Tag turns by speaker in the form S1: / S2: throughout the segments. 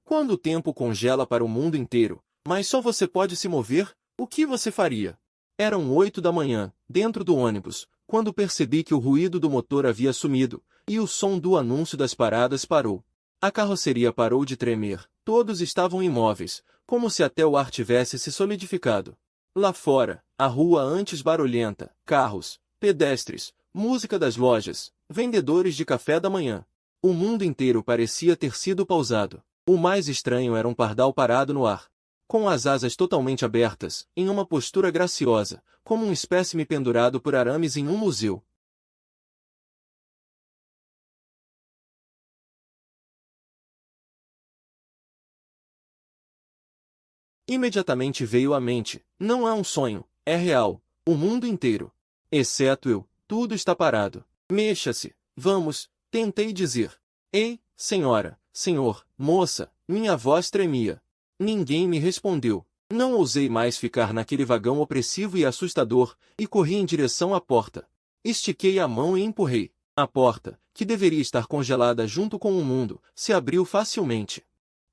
S1: Quando o tempo congela para o mundo inteiro, mas só você pode se mover, o que você faria? Eram 8 da manhã, dentro do ônibus, quando percebi que o ruído do motor havia sumido, e o som do anúncio das paradas parou. A carroceria parou de tremer, todos estavam imóveis, como se até o ar tivesse se solidificado. Lá fora, a rua antes barulhenta, carros, pedestres, música das lojas, vendedores de café da manhã. O mundo inteiro parecia ter sido pausado. O mais estranho era um pardal parado no ar, com as asas totalmente abertas, em uma postura graciosa, como um espécime pendurado por arames em um museu. Imediatamente veio à mente, não é um sonho, é real, o mundo inteiro. Exceto eu, tudo está parado. Mexa-se, vamos, tentei dizer. Ei, senhora, senhor, moça, minha voz tremia. Ninguém me respondeu. Não ousei mais ficar naquele vagão opressivo e assustador, e corri em direção à porta. Estiquei a mão e empurrei. A porta, que deveria estar congelada junto com o mundo, se abriu facilmente.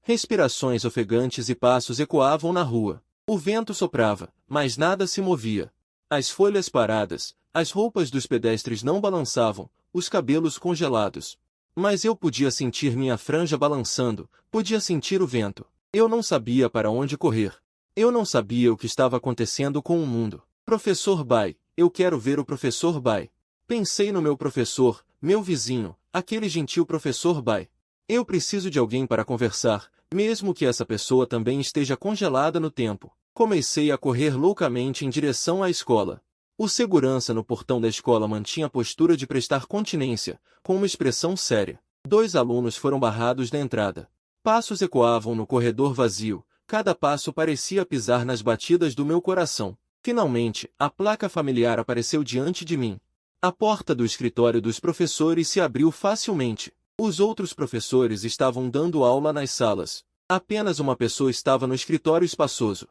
S1: Respirações ofegantes e passos ecoavam na rua. O vento soprava, mas nada se movia. As folhas paradas, as roupas dos pedestres não balançavam, os cabelos congelados. Mas eu podia sentir minha franja balançando, podia sentir o vento. Eu não sabia para onde correr. Eu não sabia o que estava acontecendo com o mundo. Professor Bai, eu quero ver o professor Bai. Pensei no meu professor, meu vizinho, aquele gentil professor Bai. Eu preciso de alguém para conversar, mesmo que essa pessoa também esteja congelada no tempo. Comecei a correr loucamente em direção à escola. O segurança no portão da escola mantinha a postura de prestar continência, com uma expressão séria. 2 alunos foram barrados na entrada. Passos ecoavam no corredor vazio, cada passo parecia pisar nas batidas do meu coração. Finalmente, a placa familiar apareceu diante de mim. A porta do escritório dos professores se abriu facilmente. Os outros professores estavam dando aula nas salas. Apenas uma pessoa estava no escritório espaçoso.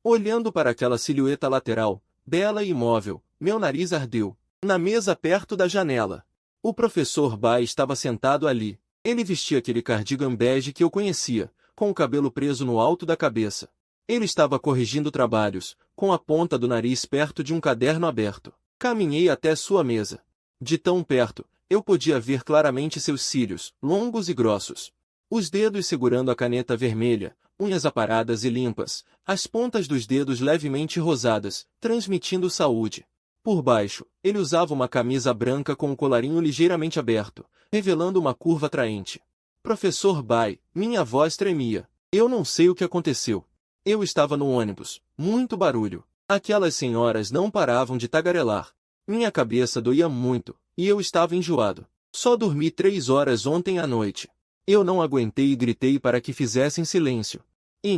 S1: Olhando para aquela silhueta lateral, bela e imóvel, meu nariz ardeu. Na mesa perto da janela. O professor Bai estava sentado ali. Ele vestia aquele cardigan bege que eu conhecia, com o cabelo preso no alto da cabeça. Ele estava corrigindo trabalhos, com a ponta do nariz perto de um caderno aberto. Caminhei até sua mesa. De tão perto, eu podia ver claramente seus cílios, longos e grossos. Os dedos segurando a caneta vermelha, unhas aparadas e limpas, as pontas dos dedos levemente rosadas, transmitindo saúde. Por baixo, ele usava uma camisa branca com um colarinho ligeiramente aberto, revelando uma curva atraente. Professor Bai, minha voz tremia. Eu não sei o que aconteceu. Eu estava no ônibus, muito barulho. Aquelas senhoras não paravam de tagarelar. Minha cabeça doía muito, e eu estava enjoado. Só dormi 3 horas ontem à noite. Eu não aguentei e gritei para que fizessem silêncio. E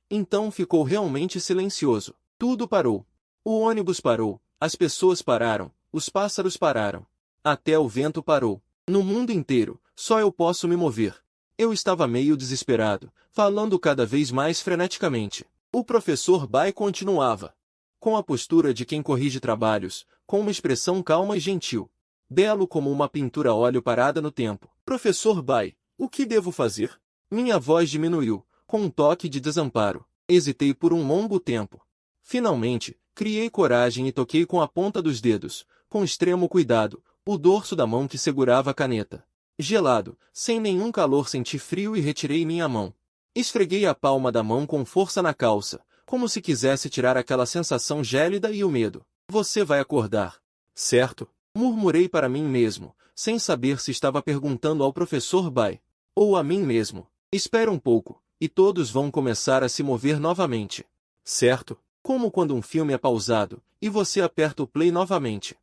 S1: então ficou realmente silencioso. Tudo parou. O ônibus parou, as pessoas pararam, os pássaros pararam. Até o vento parou. No mundo inteiro, só eu posso me mover. Eu estava meio desesperado, falando cada vez mais freneticamente. O professor Bai continuava. Com a postura de quem corrige trabalhos, com uma expressão calma e gentil. Belo como uma pintura a óleo parada no tempo. Professor Bai, o que devo fazer? Minha voz diminuiu, com um toque de desamparo. Hesitei por um longo tempo. Finalmente, criei coragem e toquei com a ponta dos dedos, com extremo cuidado, o dorso da mão que segurava a caneta. Gelado, sem nenhum calor senti frio e retirei minha mão. Esfreguei a palma da mão com força na calça, como se quisesse tirar aquela sensação gélida e o medo. Você vai acordar, certo? Murmurei para mim mesmo, sem saber se estava perguntando ao professor Bai, ou a mim mesmo. Espera um pouco, e todos vão começar a se mover novamente. Certo? Como quando um filme é pausado, e você aperta o play novamente.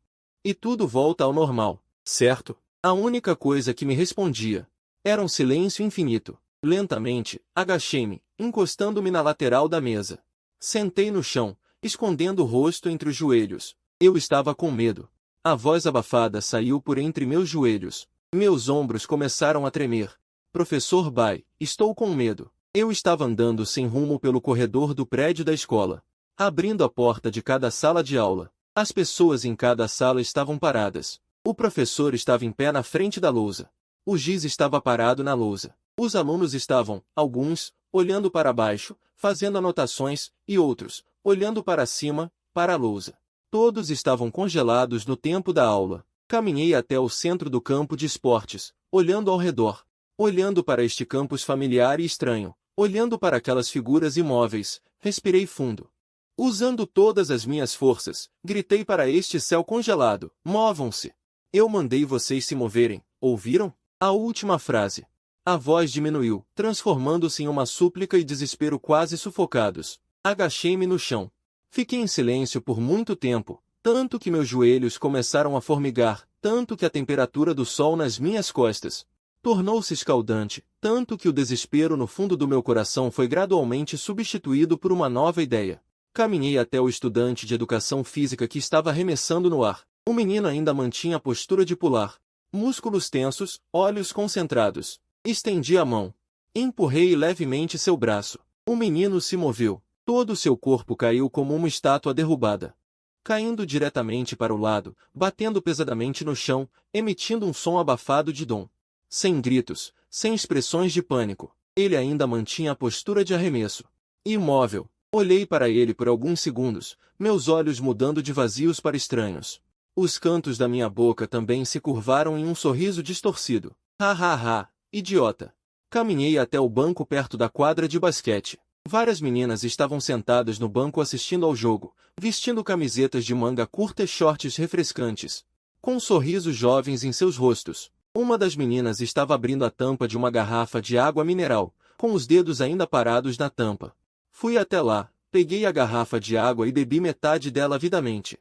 S1: E tudo volta ao normal, certo? A única coisa que me respondia era um silêncio infinito. Lentamente, agachei-me, encostando-me na lateral da mesa. Sentei no chão, escondendo o rosto entre os joelhos. Eu estava com medo. A voz abafada saiu por entre meus joelhos. Meus ombros começaram a tremer. Professor Bai, estou com medo. Eu estava andando sem rumo pelo corredor do prédio da escola, abrindo a porta de cada sala de aula. As pessoas em cada sala estavam paradas. O professor estava em pé na frente da lousa. O giz estava parado na lousa. Os alunos estavam, alguns, olhando para baixo, fazendo anotações, e outros, olhando para cima, para a lousa. Todos estavam congelados no tempo da aula. Caminhei até o centro do campo de esportes, olhando ao redor. Olhando para este campus familiar e estranho, olhando para aquelas figuras imóveis, respirei fundo. Usando todas as minhas forças, gritei para este céu congelado: movam-se! Eu mandei vocês se moverem, ouviram? A última frase. A voz diminuiu, transformando-se em uma súplica e desespero quase sufocados. Agachei-me no chão. Fiquei em silêncio por muito tempo, tanto que meus joelhos começaram a formigar, tanto que a temperatura do sol nas minhas costas tornou-se escaldante, tanto que o desespero no fundo do meu coração foi gradualmente substituído por uma nova ideia. Caminhei até o estudante de educação física que estava arremessando no ar. O menino ainda mantinha a postura de pular. Músculos tensos, olhos concentrados. Estendi a mão. Empurrei levemente seu braço. O menino se moveu. Todo o seu corpo caiu como uma estátua derrubada. Caindo diretamente para o lado, batendo pesadamente no chão, emitindo um som abafado de dom. Sem gritos, sem expressões de pânico, ele ainda mantinha a postura de arremesso. Imóvel, olhei para ele por alguns segundos, meus olhos mudando de vazios para estranhos. Os cantos da minha boca também se curvaram em um sorriso distorcido. Ha ha ha, idiota! Caminhei até o banco perto da quadra de basquete. Várias meninas estavam sentadas no banco assistindo ao jogo, vestindo camisetas de manga curta e shorts refrescantes, com sorrisos jovens em seus rostos. Uma das meninas estava abrindo a tampa de uma garrafa de água mineral, com os dedos ainda parados na tampa. Fui até lá, peguei a garrafa de água e bebi metade dela avidamente.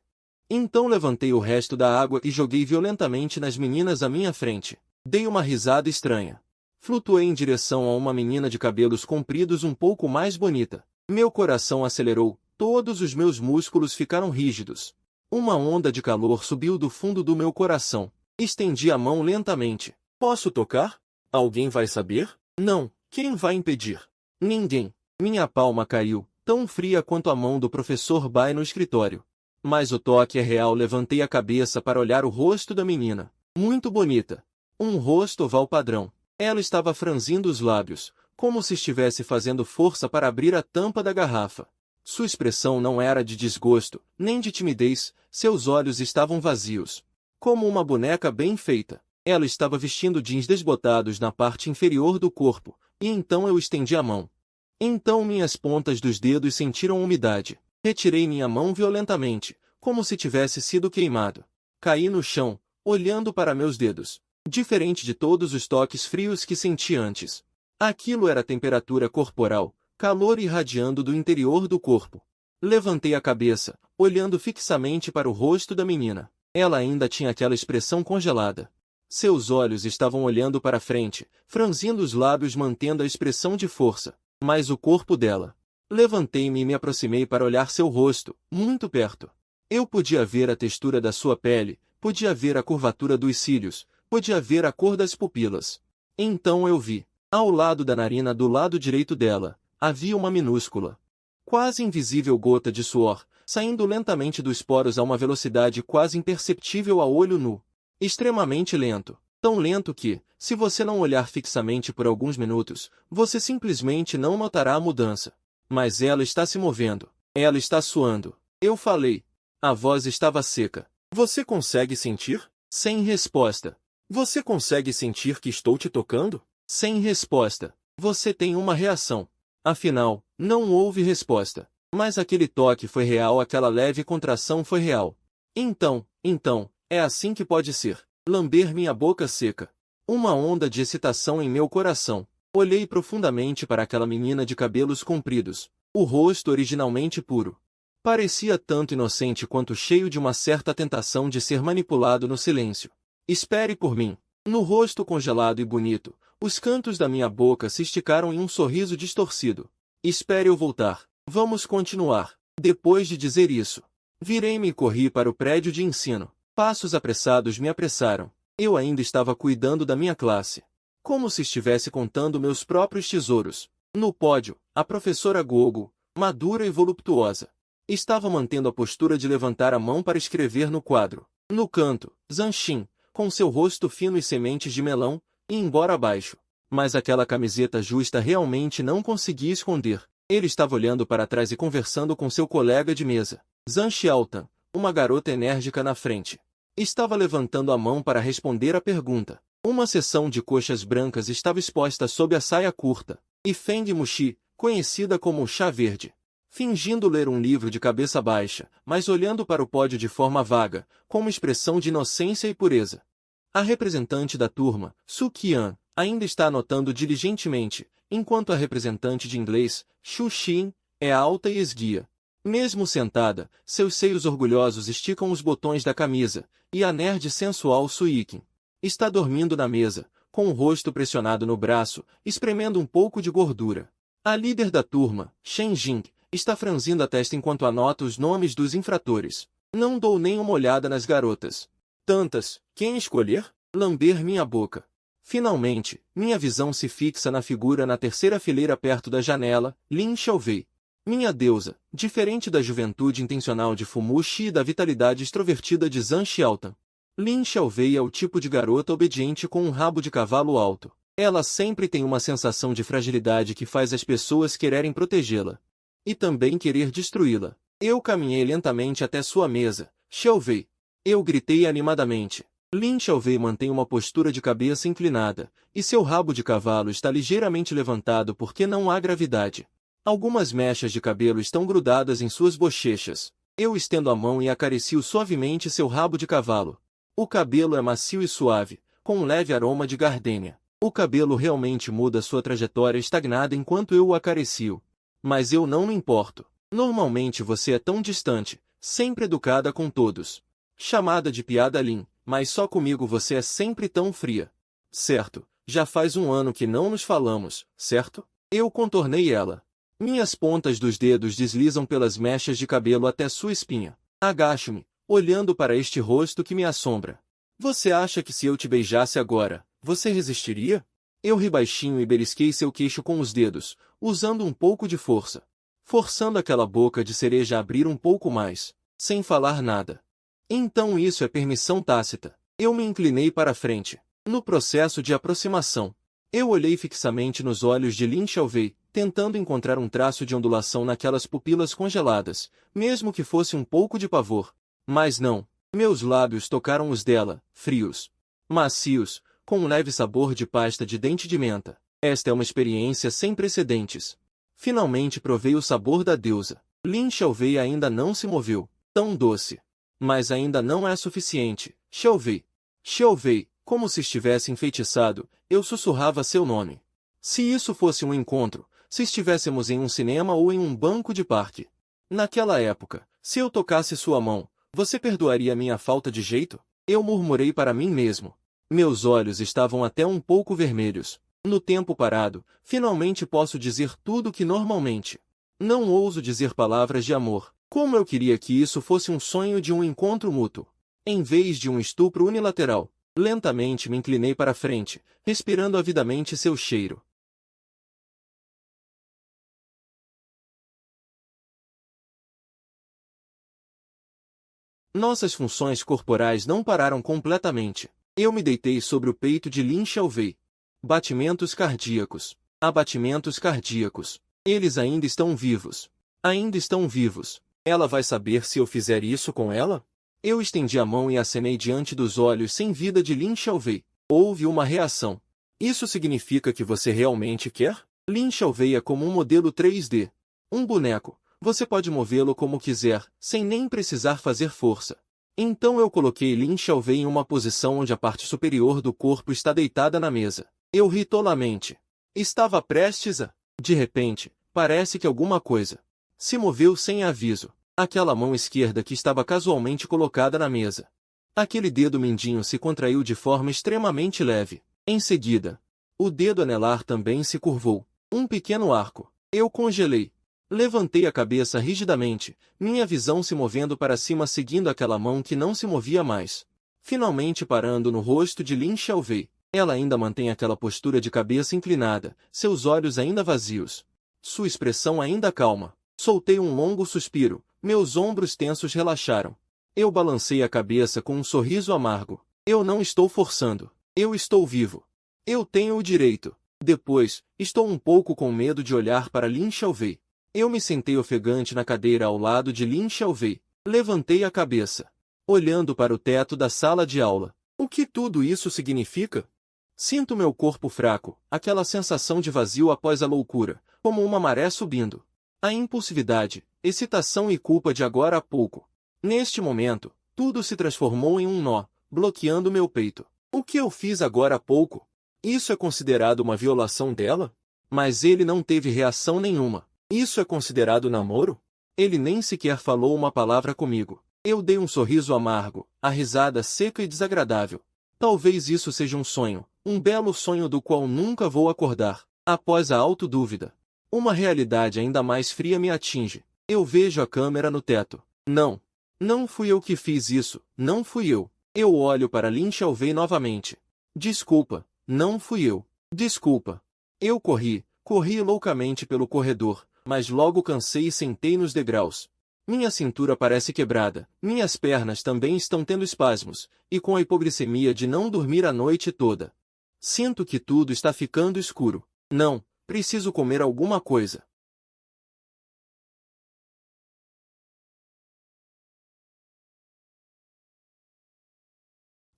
S1: Então levantei o resto da água e joguei violentamente nas meninas à minha frente. Dei uma risada estranha. Flutuei em direção a uma menina de cabelos compridos um pouco mais bonita. Meu coração acelerou, todos os meus músculos ficaram rígidos. Uma onda de calor subiu do fundo do meu coração. Estendi a mão lentamente. Posso tocar? Alguém vai saber? Não. Quem vai impedir? Ninguém. Minha palma caiu, tão fria quanto a mão do professor Bai no escritório. Mas o toque é real. Levantei a cabeça para olhar o rosto da menina. Muito bonita. Um rosto oval padrão. Ela estava franzindo os lábios, como se estivesse fazendo força para abrir a tampa da garrafa. Sua expressão não era de desgosto, nem de timidez, seus olhos estavam vazios. Como uma boneca bem feita. Ela estava vestindo jeans desbotados na parte inferior do corpo, e então eu estendi a mão. Então minhas pontas dos dedos sentiram umidade. Retirei minha mão violentamente, como se tivesse sido queimado. Caí no chão, olhando para meus dedos. Diferente de todos os toques frios que senti antes. Aquilo era temperatura corporal, calor irradiando do interior do corpo. Levantei a cabeça, olhando fixamente para o rosto da menina. Ela ainda tinha aquela expressão congelada. Seus olhos estavam olhando para frente, franzindo os lábios mantendo a expressão de força. Mas o corpo dela. Levantei-me e me aproximei para olhar seu rosto, muito perto. Eu podia ver a textura da sua pele, podia ver a curvatura dos cílios, podia ver a cor das pupilas. Então eu vi, ao lado da narina do lado direito dela, havia uma minúscula, quase invisível gota de suor, saindo lentamente dos poros a uma velocidade quase imperceptível a olho nu. Extremamente lento. Tão lento que, se você não olhar fixamente por alguns minutos, você simplesmente não notará a mudança. Mas ela está se movendo. Ela está suando. Eu falei. A voz estava seca. Você consegue sentir? Sem resposta. Você consegue sentir que estou te tocando? Sem resposta. Você tem uma reação. Afinal, não houve resposta. Mas aquele toque foi real, aquela leve contração foi real. Então, é assim que pode ser. Lamber minha boca seca. Uma onda de excitação em meu coração. Olhei profundamente para aquela menina de cabelos compridos. O rosto originalmente puro. Parecia tanto inocente quanto cheio de uma certa tentação de ser manipulado no silêncio. Espere por mim. No rosto congelado e bonito, os cantos da minha boca se esticaram em um sorriso distorcido. Espere eu voltar. Vamos continuar. Depois de dizer isso, virei-me e corri para o prédio de ensino. Passos apressados me apressaram. Eu ainda estava cuidando da minha classe. Como se estivesse contando meus próprios tesouros. No pódio, a professora Gogo, madura e voluptuosa, estava mantendo a postura de levantar a mão para escrever no quadro. No canto, Zanshin, com seu rosto fino e sementes de melão, e embora baixo, Mas aquela camiseta justa realmente não conseguia esconder. Ele estava olhando para trás e conversando com seu colega de mesa, Zhang Xiaotan, uma garota enérgica na frente. Estava levantando a mão para responder à pergunta. Uma seção de coxas brancas estava exposta sob a saia curta, e Feng Muxi, conhecida como Chá Verde, fingindo ler um livro de cabeça baixa, mas olhando para o pódio de forma vaga, com uma expressão de inocência e pureza. A representante da turma, Su Qian, ainda está anotando diligentemente, enquanto a representante de inglês, Xu Xin, é alta e esguia. Mesmo sentada, seus seios orgulhosos esticam os botões da camisa, e a nerd sensual Su Yiqin está dormindo na mesa, com o rosto pressionado no braço, espremendo um pouco de gordura. A líder da turma, Shen Jing, está franzindo a testa enquanto anota os nomes dos infratores. Não dou nem uma olhada nas garotas. Tantas, quem escolher? Lamber minha boca. Finalmente, minha visão se fixa na figura na terceira fileira perto da janela, Lin Xiaowei. Minha deusa, diferente da juventude intencional de Fu Muxi e da vitalidade extrovertida de Zhang Xiaotan. Lin Xiaowei é o tipo de garota obediente com um rabo de cavalo alto. Ela sempre tem uma sensação de fragilidade que faz as pessoas quererem protegê-la. E também querer destruí-la. Eu caminhei lentamente até sua mesa, Xiaowei. Eu gritei animadamente. Lin Xiaowei mantém uma postura de cabeça inclinada, e seu rabo de cavalo está ligeiramente levantado porque não há gravidade. Algumas mechas de cabelo estão grudadas em suas bochechas. Eu estendo a mão e acaricio suavemente seu rabo de cavalo. O cabelo é macio e suave, com um leve aroma de gardênia. O cabelo realmente muda sua trajetória estagnada enquanto eu o acaricio. Mas eu não me importo. Normalmente você é tão distante, sempre educada com todos. Chamada de piada Lin, mas só comigo você é sempre tão fria. Certo, já faz um ano que não nos falamos, certo? Eu contornei ela. Minhas pontas dos dedos deslizam pelas mechas de cabelo até sua espinha. Agacho-me, olhando para este rosto que me assombra. Você acha que se eu te beijasse agora, você resistiria? Eu ri baixinho e belisquei seu queixo com os dedos, usando um pouco de força. Forçando aquela boca de cereja a abrir um pouco mais, sem falar nada. Então isso é permissão tácita. Eu me inclinei para a frente. No processo de aproximação, eu olhei fixamente nos olhos de Lin Xiaowei, tentando encontrar um traço de ondulação naquelas pupilas congeladas, mesmo que fosse um pouco de pavor. Mas não. Meus lábios tocaram os dela, frios, macios, com um leve sabor de pasta de dente de menta. Esta é uma experiência sem precedentes. Finalmente provei o sabor da deusa. Lin Xiaowei ainda não se moveu. Tão doce. Mas ainda não é suficiente. Xiaowei. Xiaowei, como se estivesse enfeitiçado, eu sussurrava seu nome. Se isso fosse um encontro, se estivéssemos em um cinema ou em um banco de parque. Naquela época, se eu tocasse sua mão, você perdoaria minha falta de jeito? Eu murmurei para mim mesmo. Meus olhos estavam até um pouco vermelhos. No tempo parado, finalmente posso dizer tudo que normalmente. Não ouso dizer palavras de amor. Como eu queria que isso fosse um sonho de um encontro mútuo, em vez de um estupro unilateral. Lentamente me inclinei para a frente, respirando avidamente seu cheiro. Nossas funções corporais não pararam completamente. Eu me deitei sobre o peito de Lin Xiaowei. Batimentos cardíacos. Abatimentos cardíacos. Eles ainda estão vivos. Ainda estão vivos. Ela vai saber se eu fizer isso com ela? Eu estendi a mão e acenei diante dos olhos sem vida de Lin Xiaowei. Houve uma reação. Isso significa que você realmente quer? Lin Xiaowei é como um modelo 3D. Um boneco. Você pode movê-lo como quiser, sem nem precisar fazer força. Então eu coloquei Lin Xiaowei em uma posição onde a parte superior do corpo está deitada na mesa. Eu ri tolamente. Estava prestes a... De repente, parece que alguma coisa se moveu sem aviso. Aquela mão esquerda que estava casualmente colocada na mesa. Aquele dedo mindinho se contraiu de forma extremamente leve. Em seguida, o dedo anelar também se curvou. Um pequeno arco. Eu congelei. Levantei a cabeça rigidamente, minha visão se movendo para cima seguindo aquela mão que não se movia mais. Finalmente parando no rosto de Lin Xiaowei. Ela ainda mantém aquela postura de cabeça inclinada, seus olhos ainda vazios. Sua expressão ainda calma. Soltei um longo suspiro, meus ombros tensos relaxaram. Eu balancei a cabeça com um sorriso amargo. Eu não estou forçando. Eu estou vivo. Eu tenho o direito. Depois, estou um pouco com medo de olhar para Lin Xiaowei. Eu me sentei ofegante na cadeira ao lado de Lin Xiaowei. Levantei a cabeça, olhando para o teto da sala de aula. O que tudo isso significa? Sinto meu corpo fraco, aquela sensação de vazio após a loucura, como uma maré subindo. A impulsividade, excitação e culpa de agora a pouco. Neste momento, tudo se transformou em um nó, bloqueando meu peito. O que eu fiz agora há pouco? Isso é considerado uma violação dela? Mas ele não teve reação nenhuma. Isso é considerado namoro? Ele nem sequer falou uma palavra comigo. Eu dei um sorriso amargo, a risada seca e desagradável. Talvez isso seja um sonho, um belo sonho do qual nunca vou acordar. Após a autodúvida, uma realidade ainda mais fria me atinge. Eu vejo a câmera no teto. Não. Não fui eu que fiz isso, não fui eu. Eu olho para Lin Xiaowei novamente. Desculpa, não fui eu. Desculpa. Eu corri loucamente pelo corredor, mas logo cansei e sentei nos degraus. Minha cintura parece quebrada, minhas pernas também estão tendo espasmos, e com a hipoglicemia de não dormir a noite toda. Sinto que tudo está ficando escuro. Não, preciso comer alguma coisa.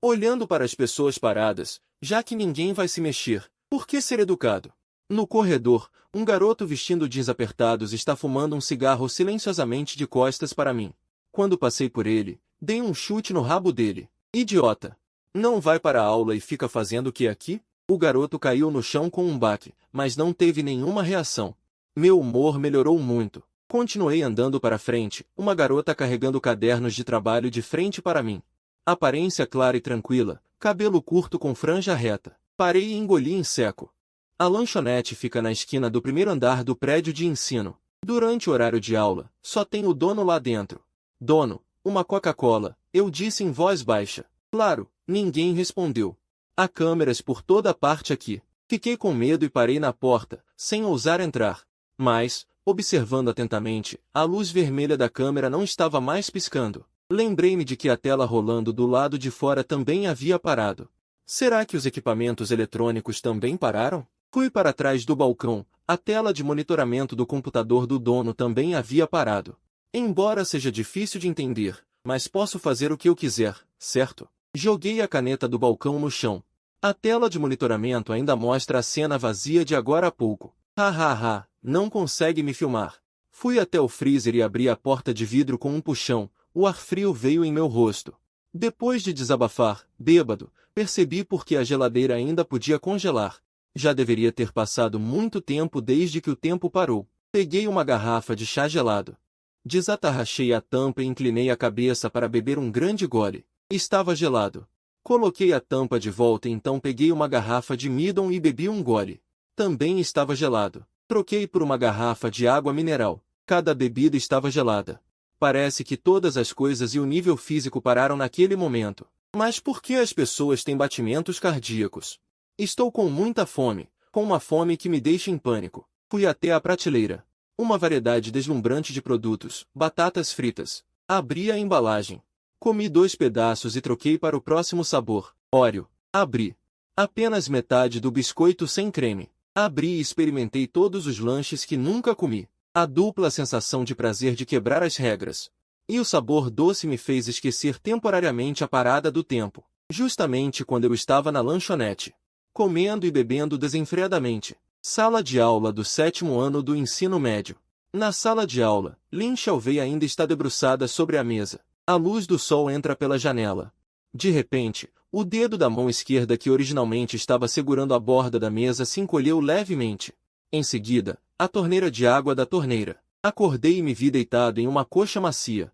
S1: Olhando para as pessoas paradas, já que ninguém vai se mexer, por que ser educado? No corredor, um garoto vestindo jeans apertados está fumando um cigarro silenciosamente de costas para mim. Quando passei por ele, dei um chute no rabo dele. Idiota! Não vai para a aula e fica fazendo o que aqui? O garoto caiu no chão com um baque, mas não teve nenhuma reação. Meu humor melhorou muito. Continuei andando para frente, uma garota carregando cadernos de trabalho de frente para mim. Aparência clara e tranquila, cabelo curto com franja reta. Parei e engoli em seco. A lanchonete fica na esquina do primeiro andar do prédio de ensino. Durante o horário de aula, só tem o dono lá dentro. Dono, uma Coca-Cola, eu disse em voz baixa. Claro, ninguém respondeu. Há câmeras por toda a parte aqui. Fiquei com medo e parei na porta, sem ousar entrar. Mas, observando atentamente, a luz vermelha da câmera não estava mais piscando. Lembrei-me de que a tela rolando do lado de fora também havia parado. Será que os equipamentos eletrônicos também pararam? Fui para trás do balcão, a tela de monitoramento do computador do dono também havia parado. Embora seja difícil de entender, mas posso fazer o que eu quiser, certo? Joguei a caneta do balcão no chão. A tela de monitoramento ainda mostra a cena vazia de agora há pouco. Hahaha, não consegue me filmar. Fui até o freezer e abri a porta de vidro com um puxão. O ar frio veio em meu rosto. Depois de desabafar, bêbado, percebi por que a geladeira ainda podia congelar. Já deveria ter passado muito tempo desde que o tempo parou. Peguei uma garrafa de chá gelado. Desatarrachei a tampa e inclinei a cabeça para beber um grande gole. Estava gelado. Coloquei a tampa de volta e então peguei uma garrafa de Midon e bebi um gole. Também estava gelado. Troquei por uma garrafa de água mineral. Cada bebida estava gelada. Parece que todas as coisas e o nível físico pararam naquele momento. Mas por que as pessoas têm batimentos cardíacos? Estou com muita fome, com uma fome que me deixa em pânico. Fui até a prateleira. Uma variedade deslumbrante de produtos, batatas fritas. Abri a embalagem. Comi 2 pedaços e troquei para o próximo sabor. Oreo. Abri. Apenas metade do biscoito sem creme. Abri e experimentei todos os lanches que nunca comi. A dupla sensação de prazer de quebrar as regras. E o sabor doce me fez esquecer temporariamente a parada do tempo. Justamente quando eu estava na lanchonete. Comendo e bebendo desenfreadamente. Sala de aula do 7º ano do ensino médio. Na sala de aula, Lin Xiaowei ainda está debruçada sobre a mesa. A luz do sol entra pela janela. De repente, o dedo da mão esquerda que originalmente estava segurando a borda da mesa se encolheu levemente. Em seguida, a torneira de água da torneira. Acordei e me vi deitado em uma coxa macia.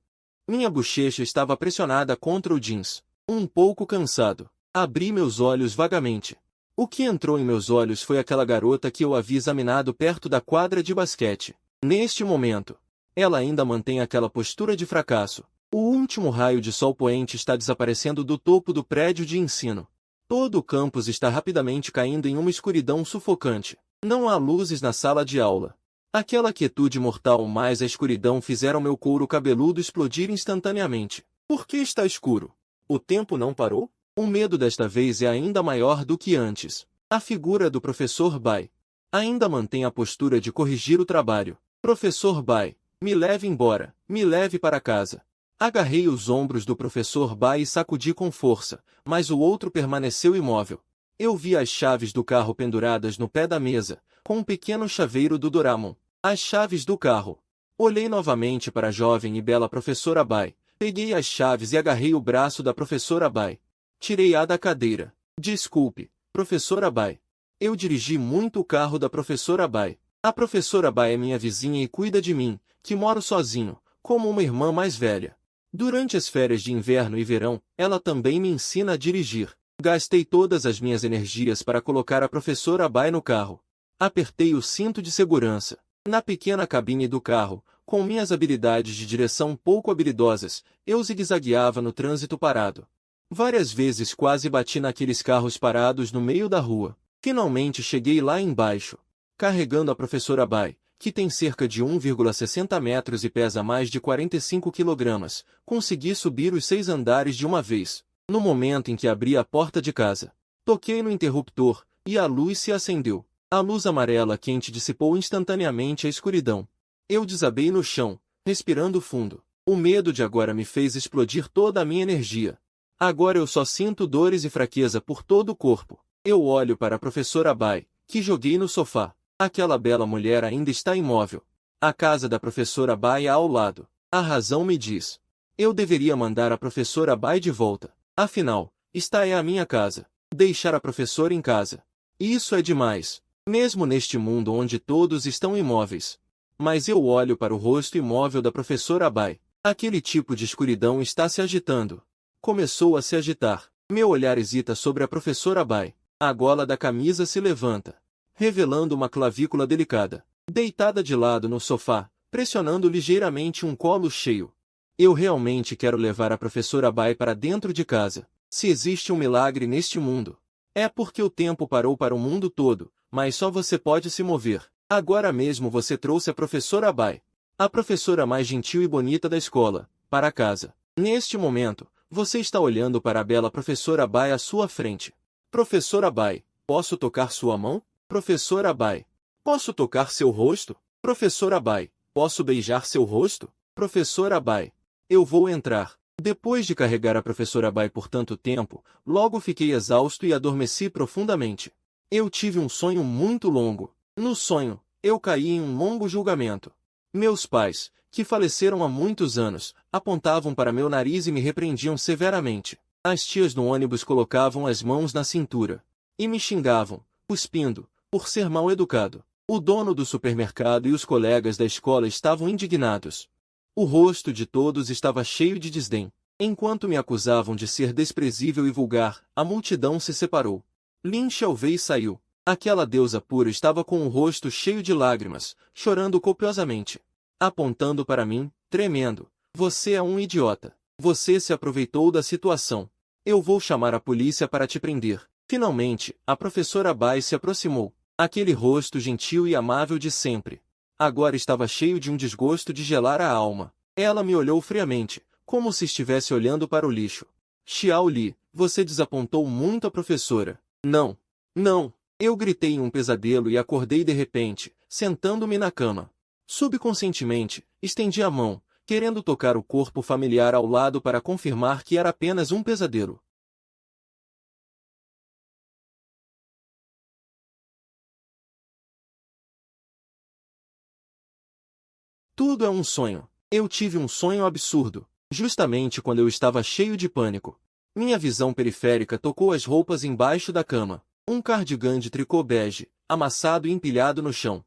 S1: Minha bochecha estava pressionada contra o jeans. Um pouco cansado. Abri meus olhos vagamente. O que entrou em meus olhos foi aquela garota que eu havia examinado perto da quadra de basquete. Neste momento, ela ainda mantém aquela postura de fracasso. O último raio de sol poente está desaparecendo do topo do prédio de ensino. Todo o campus está rapidamente caindo em uma escuridão sufocante. Não há luzes na sala de aula. Aquela quietude mortal mais a escuridão fizeram meu couro cabeludo explodir instantaneamente. Por que está escuro? O tempo não parou? O medo desta vez é ainda maior do que antes. A figura do professor Bai. Ainda mantém a postura de corrigir o trabalho. Professor Bai, me leve embora, me leve para casa. Agarrei os ombros do professor Bai e sacudi com força, mas o outro permaneceu imóvel. Eu vi as chaves do carro penduradas no pé da mesa, com um pequeno chaveiro do Doraemon. As chaves do carro. Olhei novamente para a jovem e bela professora Bai. Peguei as chaves e agarrei o braço da professora Bai. Tirei-a da cadeira. Desculpe, professora Bai. Eu dirigi muito o carro da professora Bai. A professora Bai é minha vizinha e cuida de mim, que moro sozinho, como uma irmã mais velha. Durante as férias de inverno e verão, ela também me ensina a dirigir. Gastei todas as minhas energias para colocar a professora Bai no carro. Apertei o cinto de segurança. Na pequena cabine do carro, com minhas habilidades de direção pouco habilidosas, eu zigue-zagueava no trânsito parado. Várias vezes quase bati naqueles carros parados no meio da rua. Finalmente cheguei lá embaixo. Carregando a professora Bai, que tem cerca de 1,60 metros e pesa mais de 45 quilogramas, consegui subir os 6 andares de uma vez. No momento em que abri a porta de casa, toquei no interruptor, e a luz se acendeu. A luz amarela quente dissipou instantaneamente a escuridão. Eu desabei no chão, respirando fundo. O medo de agora me fez explodir toda a minha energia. Agora eu só sinto dores e fraqueza por todo o corpo. Eu olho para a professora Bai, que joguei no sofá. Aquela bela mulher ainda está imóvel. A casa da professora Bai é ao lado. A razão me diz. Eu deveria mandar a professora Bai de volta. Afinal, esta é a minha casa. Deixar a professora em casa. Isso é demais. Mesmo neste mundo onde todos estão imóveis. Mas eu olho para o rosto imóvel da professora Bai. Aquele tipo de escuridão está se agitando. Começou a se agitar. Meu olhar hesita sobre a professora Bai. A gola da camisa se levanta, revelando uma clavícula delicada. Deitada de lado no sofá, pressionando ligeiramente um colo cheio. Eu realmente quero levar a professora Bai para dentro de casa. Se existe um milagre neste mundo, é porque o tempo parou para o mundo todo, mas só você pode se mover. Agora mesmo você trouxe a professora Bai, a professora mais gentil e bonita da escola, para casa. Neste momento, você está olhando para a bela professora Bai à sua frente. Professora Bai, posso tocar sua mão? Professora Bai, posso tocar seu rosto? Professora Bai, posso beijar seu rosto? Professora Bai, eu vou entrar. Depois de carregar a professora Bai por tanto tempo, logo fiquei exausto e adormeci profundamente. Eu tive um sonho muito longo. No sonho, eu caí em um longo julgamento. Meus pais, que faleceram há muitos anos, apontavam para meu nariz e me repreendiam severamente. As tias no ônibus colocavam as mãos na cintura e me xingavam, cuspindo, por ser mal educado. O dono do supermercado e os colegas da escola estavam indignados. O rosto de todos estava cheio de desdém. Enquanto me acusavam de ser desprezível e vulgar, a multidão se separou. Lin Xiaowei saiu. Aquela deusa pura estava com o rosto cheio de lágrimas, chorando copiosamente. Apontando para mim, tremendo. Você é um idiota. Você se aproveitou da situação. Eu vou chamar a polícia para te prender. Finalmente, a professora Bai se aproximou. Aquele rosto gentil e amável de sempre. Agora estava cheio de um desgosto de gelar a alma. Ela me olhou friamente, como se estivesse olhando para o lixo. Xiao Li, você desapontou muito a professora. Não. Não. Eu gritei em um pesadelo e acordei de repente, sentando-me na cama. Subconscientemente, estendi a mão, querendo tocar o corpo familiar ao lado para confirmar que era apenas um pesadelo. Tudo é um sonho. Eu tive um sonho absurdo, justamente quando eu estava cheio de pânico. Minha visão periférica tocou as roupas embaixo da cama. Um cardigan de tricô bege, amassado e empilhado no chão.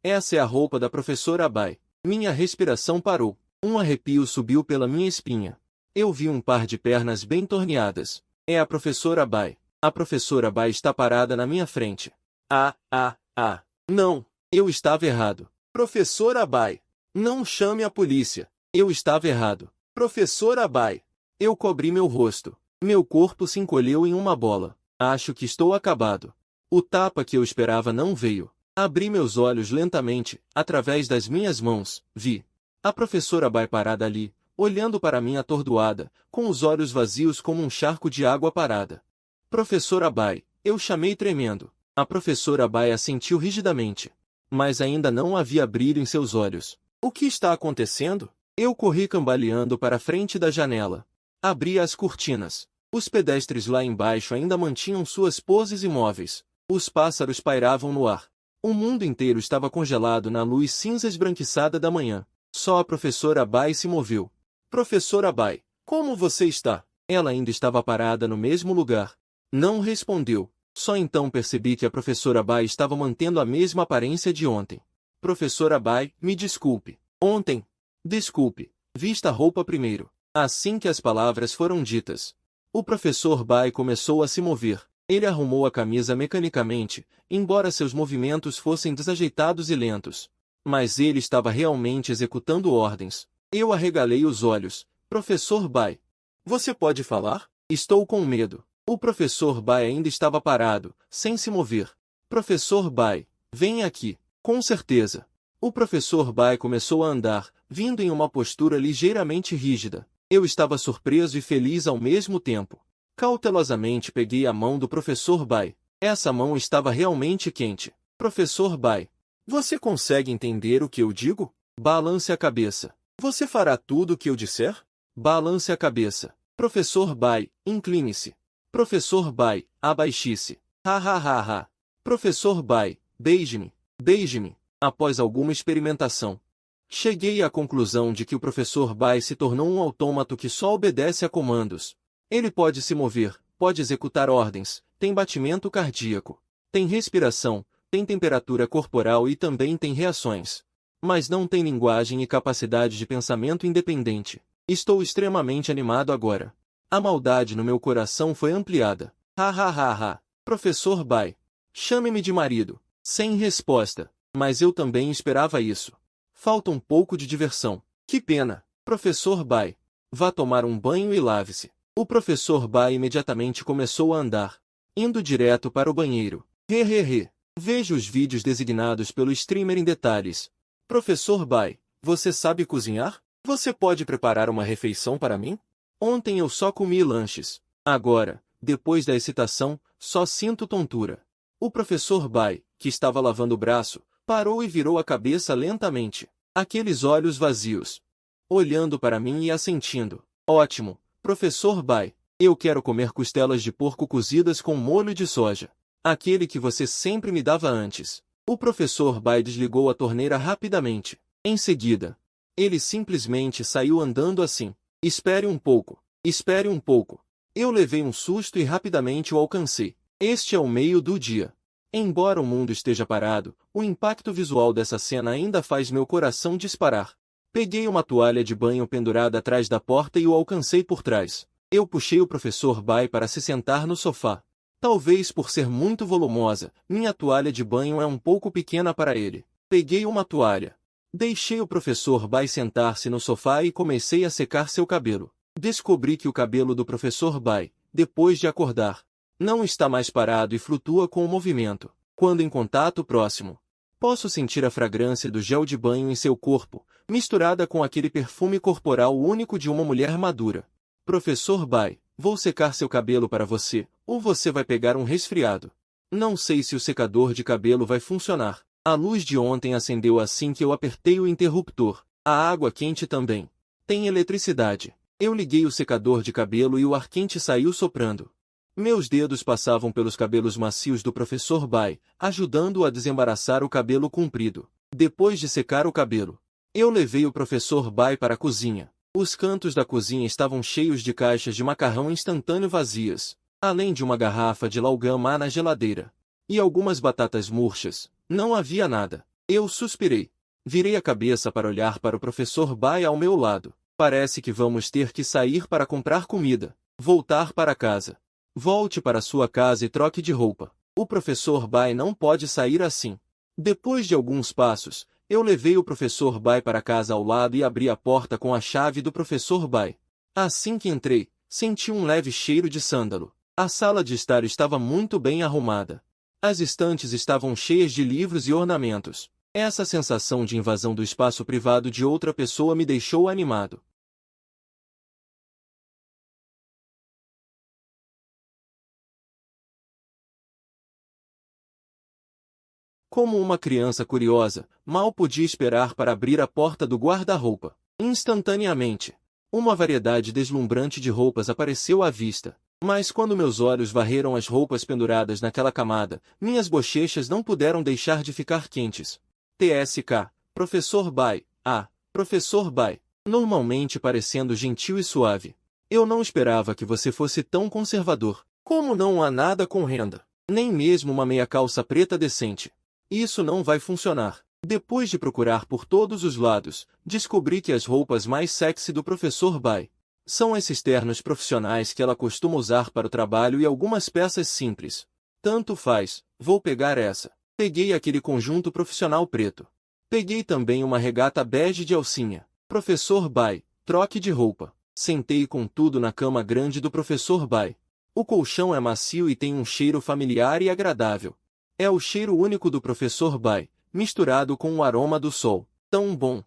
S1: Essa é a roupa da professora Bai. Minha respiração parou. Um arrepio subiu pela minha espinha. Eu vi um par de pernas bem torneadas. É a professora Bai. A professora Bai está parada na minha frente. Não, eu estava errado. Professora Bai. Não chame a polícia. Eu estava errado. Professora Bai. Eu cobri meu rosto. Meu corpo se encolheu em uma bola. Acho que estou acabado. O tapa que eu esperava não veio. Abri meus olhos lentamente, através das minhas mãos, vi a professora Bai parada ali, olhando para mim atordoada, com os olhos vazios como um charco de água parada. Professora Bai, eu chamei tremendo. A professora Bai assentiu rigidamente. Mas ainda não havia brilho em seus olhos. O que está acontecendo? Eu corri cambaleando para a frente da janela. Abri as cortinas. Os pedestres lá embaixo ainda mantinham suas poses imóveis. Os pássaros pairavam no ar. O mundo inteiro estava congelado na luz cinza esbranquiçada da manhã. Só a professora Bai se moveu. Professora Bai, como você está? Ela ainda estava parada no mesmo lugar. Não respondeu. Só então percebi que a professora Bai estava mantendo a mesma aparência de ontem. Professora Bai, me desculpe. Ontem. Desculpe. Vista a roupa primeiro. Assim que as palavras foram ditas, o professor Bai começou a se mover. Ele arrumou a camisa mecanicamente, embora seus movimentos fossem desajeitados e lentos. Mas ele estava realmente executando ordens. Eu arregalei os olhos. Professor Bai. Você pode falar? Estou com medo. O professor Bai ainda estava parado, sem se mover. Professor Bai, venha aqui. Com certeza. O professor Bai começou a andar, vindo em uma postura ligeiramente rígida. Eu estava surpreso e feliz ao mesmo tempo. Cautelosamente peguei a mão do professor Bai. Essa mão estava realmente quente. Professor Bai, você consegue entender o que eu digo? Balance a cabeça. Você fará tudo o que eu disser? Balance a cabeça. Professor Bai, incline-se. Professor Bai, abaixe-se. Ha ha ha ha. Professor Bai, beije-me. Beije-me. Após alguma experimentação, cheguei à conclusão de que o professor Bai se tornou um autômato que só obedece a comandos. Ele pode se mover, pode executar ordens, tem batimento cardíaco, tem respiração, tem temperatura corporal e também tem reações. Mas não tem linguagem e capacidade de pensamento independente. Estou extremamente animado agora. A maldade no meu coração foi ampliada. Ha ha ha ha. Professor Bai, chame-me de marido. Sem resposta. Mas eu também esperava isso. Falta um pouco de diversão. Que pena. Professor Bai, vá tomar um banho e lave-se. O professor Bai imediatamente começou a andar, indo direto para o banheiro. Hehehe. Veja os vídeos designados pelo streamer em detalhes. Professor Bai, você sabe cozinhar? Você pode preparar uma refeição para mim? Ontem eu só comi lanches. Agora, depois da excitação, só sinto tontura. O professor Bai, que estava lavando o braço, parou e virou a cabeça lentamente. Aqueles olhos vazios. Olhando para mim e assentindo. Ótimo, professor Bai. Eu quero comer costelas de porco cozidas com molho de soja. Aquele que você sempre me dava antes. O professor Bai desligou a torneira rapidamente. Em seguida, ele simplesmente saiu andando assim. Espere um pouco. Espere um pouco. Eu levei um susto e rapidamente o alcancei. Este é o meio do dia. Embora o mundo esteja parado, o impacto visual dessa cena ainda faz meu coração disparar. Peguei uma toalha de banho pendurada atrás da porta e o alcancei por trás. Eu puxei o professor Bai para se sentar no sofá. Talvez por ser muito volumosa, minha toalha de banho é um pouco pequena para ele. Peguei uma toalha. Deixei o professor Bai sentar-se no sofá e comecei a secar seu cabelo. Descobri que o cabelo do professor Bai, depois de acordar, não está mais parado e flutua com o movimento. Quando em contato próximo, posso sentir a fragrância do gel de banho em seu corpo, misturada com aquele perfume corporal único de uma mulher madura. Professor Bai, vou secar seu cabelo para você, ou você vai pegar um resfriado. Não sei se o secador de cabelo vai funcionar. A luz de ontem acendeu assim que eu apertei o interruptor. A água quente também. Tem eletricidade. Eu liguei o secador de cabelo e o ar quente saiu soprando. Meus dedos passavam pelos cabelos macios do professor Bai, ajudando-o a desembaraçar o cabelo comprido. Depois de secar o cabelo, eu levei o professor Bai para a cozinha. Os cantos da cozinha estavam cheios de caixas de macarrão instantâneo vazias, além de uma garrafa de Laugama na geladeira. E algumas batatas murchas. Não havia nada. Eu suspirei. Virei a cabeça para olhar para o professor Bai ao meu lado. Parece que vamos ter que sair para comprar comida. Voltar para casa. Volte para sua casa e troque de roupa. O professor Bai não pode sair assim. Depois de alguns passos, eu levei o professor Bai para a casa ao lado e abri a porta com a chave do professor Bai. Assim que entrei, senti um leve cheiro de sândalo. A sala de estar estava muito bem arrumada. As estantes estavam cheias de livros e ornamentos. Essa sensação de invasão do espaço privado de outra pessoa me deixou animado. Como uma criança curiosa, mal podia esperar para abrir a porta do guarda-roupa. Instantaneamente, uma variedade deslumbrante de roupas apareceu à vista. Mas quando meus olhos varreram as roupas penduradas naquela camada, minhas bochechas não puderam deixar de ficar quentes. TSK, Professor Bai. Ah, Professor Bai. Normalmente parecendo gentil e suave. Eu não esperava que você fosse tão conservador. Como não há nada com renda? Nem mesmo uma meia calça preta decente. Isso não vai funcionar. Depois de procurar por todos os lados, descobri que as roupas mais sexy do Professor Bai são esses ternos profissionais que ela costuma usar para o trabalho e algumas peças simples. Tanto faz, vou pegar essa. Peguei aquele conjunto profissional preto. Peguei também uma regata bege de alcinha. Professor Bai, troque de roupa. Sentei com tudo na cama grande do Professor Bai. O colchão é macio e tem um cheiro familiar e agradável. É o cheiro único do Professor Bai, misturado com o aroma do sol. Tão bom!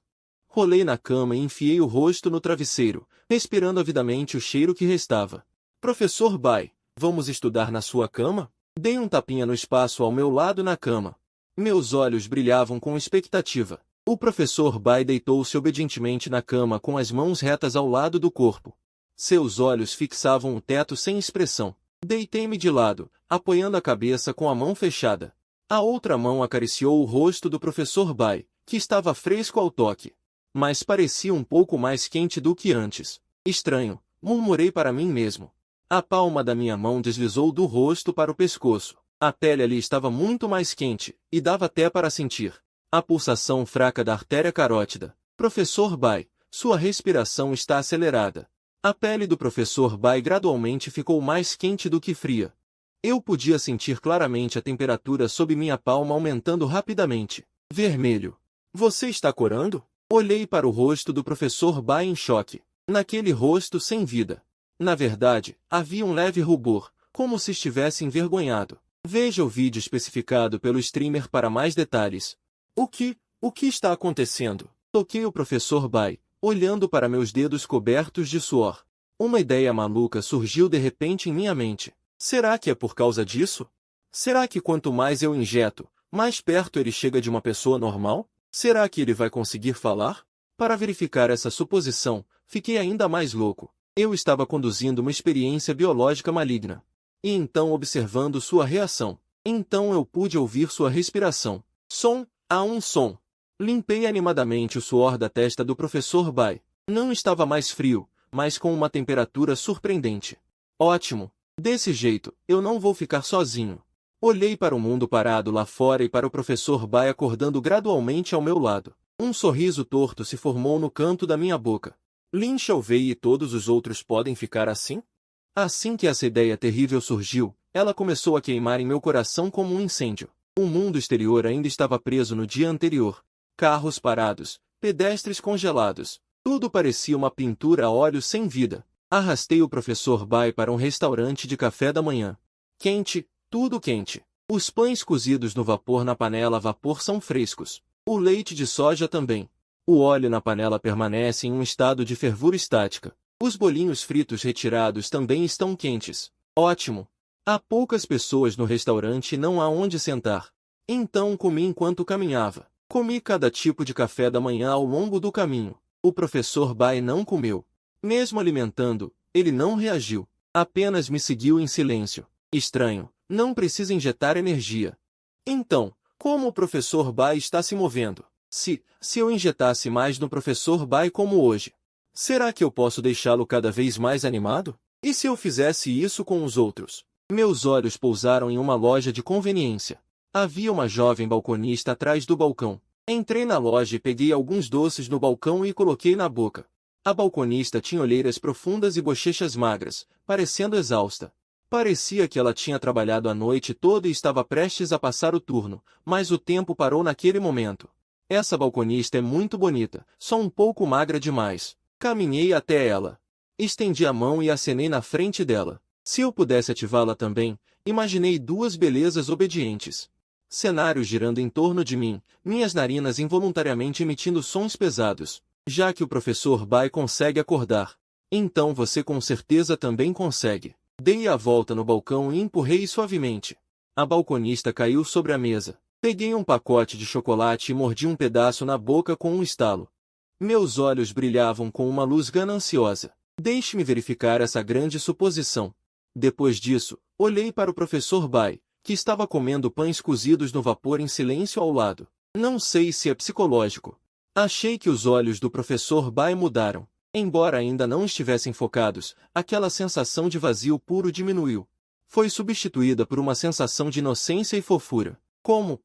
S1: Rolei na cama e enfiei o rosto no travesseiro, respirando avidamente o cheiro que restava. Professor Bai, vamos estudar na sua cama? Dei um tapinha no espaço ao meu lado na cama. Meus olhos brilhavam com expectativa. O Professor Bai deitou-se obedientemente na cama com as mãos retas ao lado do corpo. Seus olhos fixavam o teto sem expressão. Deitei-me de lado, apoiando a cabeça com a mão fechada. A outra mão acariciou o rosto do Professor Bai, que estava fresco ao toque. Mas parecia um pouco mais quente do que antes. Estranho, murmurei para mim mesmo. A palma da minha mão deslizou do rosto para o pescoço. A pele ali estava muito mais quente, e dava até para sentir a pulsação fraca da artéria carótida. Professor Bai, sua respiração está acelerada. A pele do Professor Bai gradualmente ficou mais quente do que fria. Eu podia sentir claramente a temperatura sob minha palma aumentando rapidamente. Vermelho. Você está corando? Olhei para o rosto do Professor Bai em choque. Naquele rosto sem vida. Na verdade, havia um leve rubor, como se estivesse envergonhado. Veja o vídeo especificado pelo streamer para mais detalhes. O que está acontecendo? Toquei o Professor Bai, olhando para meus dedos cobertos de suor. Uma ideia maluca surgiu de repente em minha mente. Será que é por causa disso? Será que quanto mais eu injeto, mais perto ele chega de uma pessoa normal? Será que ele vai conseguir falar? Para verificar essa suposição, fiquei ainda mais louco. Eu estava conduzindo uma experiência biológica maligna. E então observando sua reação. Então eu pude ouvir sua respiração. Há um som. Limpei animadamente o suor da testa do Professor Bai. Não estava mais frio, mas com uma temperatura surpreendente. Ótimo! Desse jeito, eu não vou ficar sozinho. Olhei para o mundo parado lá fora e para o Professor Bai acordando gradualmente ao meu lado. Um sorriso torto se formou no canto da minha boca. Lin Xiaowei e todos os outros podem ficar assim? Assim que essa ideia terrível surgiu, ela começou a queimar em meu coração como um incêndio. O mundo exterior ainda estava preso no dia anterior. Carros parados, pedestres congelados. Tudo parecia uma pintura a óleo sem vida. Arrastei o Professor Bai para um restaurante de café da manhã. Quente, tudo quente. Os pães cozidos no vapor na panela a vapor são frescos. O leite de soja também. O óleo na panela permanece em um estado de fervura estática. Os bolinhos fritos retirados também estão quentes. Ótimo! Há poucas pessoas no restaurante e não há onde sentar. Então comi enquanto caminhava. Comi cada tipo de café da manhã ao longo do caminho. O Professor Bai não comeu. Mesmo alimentando, ele não reagiu. Apenas me seguiu em silêncio. Estranho, não precisa injetar energia. Então, como o Professor Bai está se movendo? Se eu injetasse mais no Professor Bai como hoje, será que eu posso deixá-lo cada vez mais animado? E se eu fizesse isso com os outros? Meus olhos pousaram em uma loja de conveniência. Havia uma jovem balconista atrás do balcão. Entrei na loja e peguei alguns doces no balcão e coloquei na boca. A balconista tinha olheiras profundas e bochechas magras, parecendo exausta. Parecia que ela tinha trabalhado a noite toda e estava prestes a passar o turno, mas o tempo parou naquele momento. Essa balconista é muito bonita, só um pouco magra demais. Caminhei até ela. Estendi a mão e acenei na frente dela. Se eu pudesse ativá-la também, imaginei duas belezas obedientes. Cenário girando em torno de mim, minhas narinas involuntariamente emitindo sons pesados. Já que o Professor Bai consegue acordar, então você com certeza também consegue. Dei a volta no balcão e empurrei suavemente. A balconista caiu sobre a mesa. Peguei um pacote de chocolate e mordi um pedaço na boca com um estalo. Meus olhos brilhavam com uma luz gananciosa. Deixe-me verificar essa grande suposição. Depois disso, olhei para o professor Bai, que estava comendo pães cozidos no vapor em silêncio ao lado. Não sei se é psicológico. Achei que os olhos do professor Bai mudaram. Embora ainda não estivessem focados, aquela sensação de vazio puro diminuiu. Foi substituída por uma sensação de inocência e fofura. Como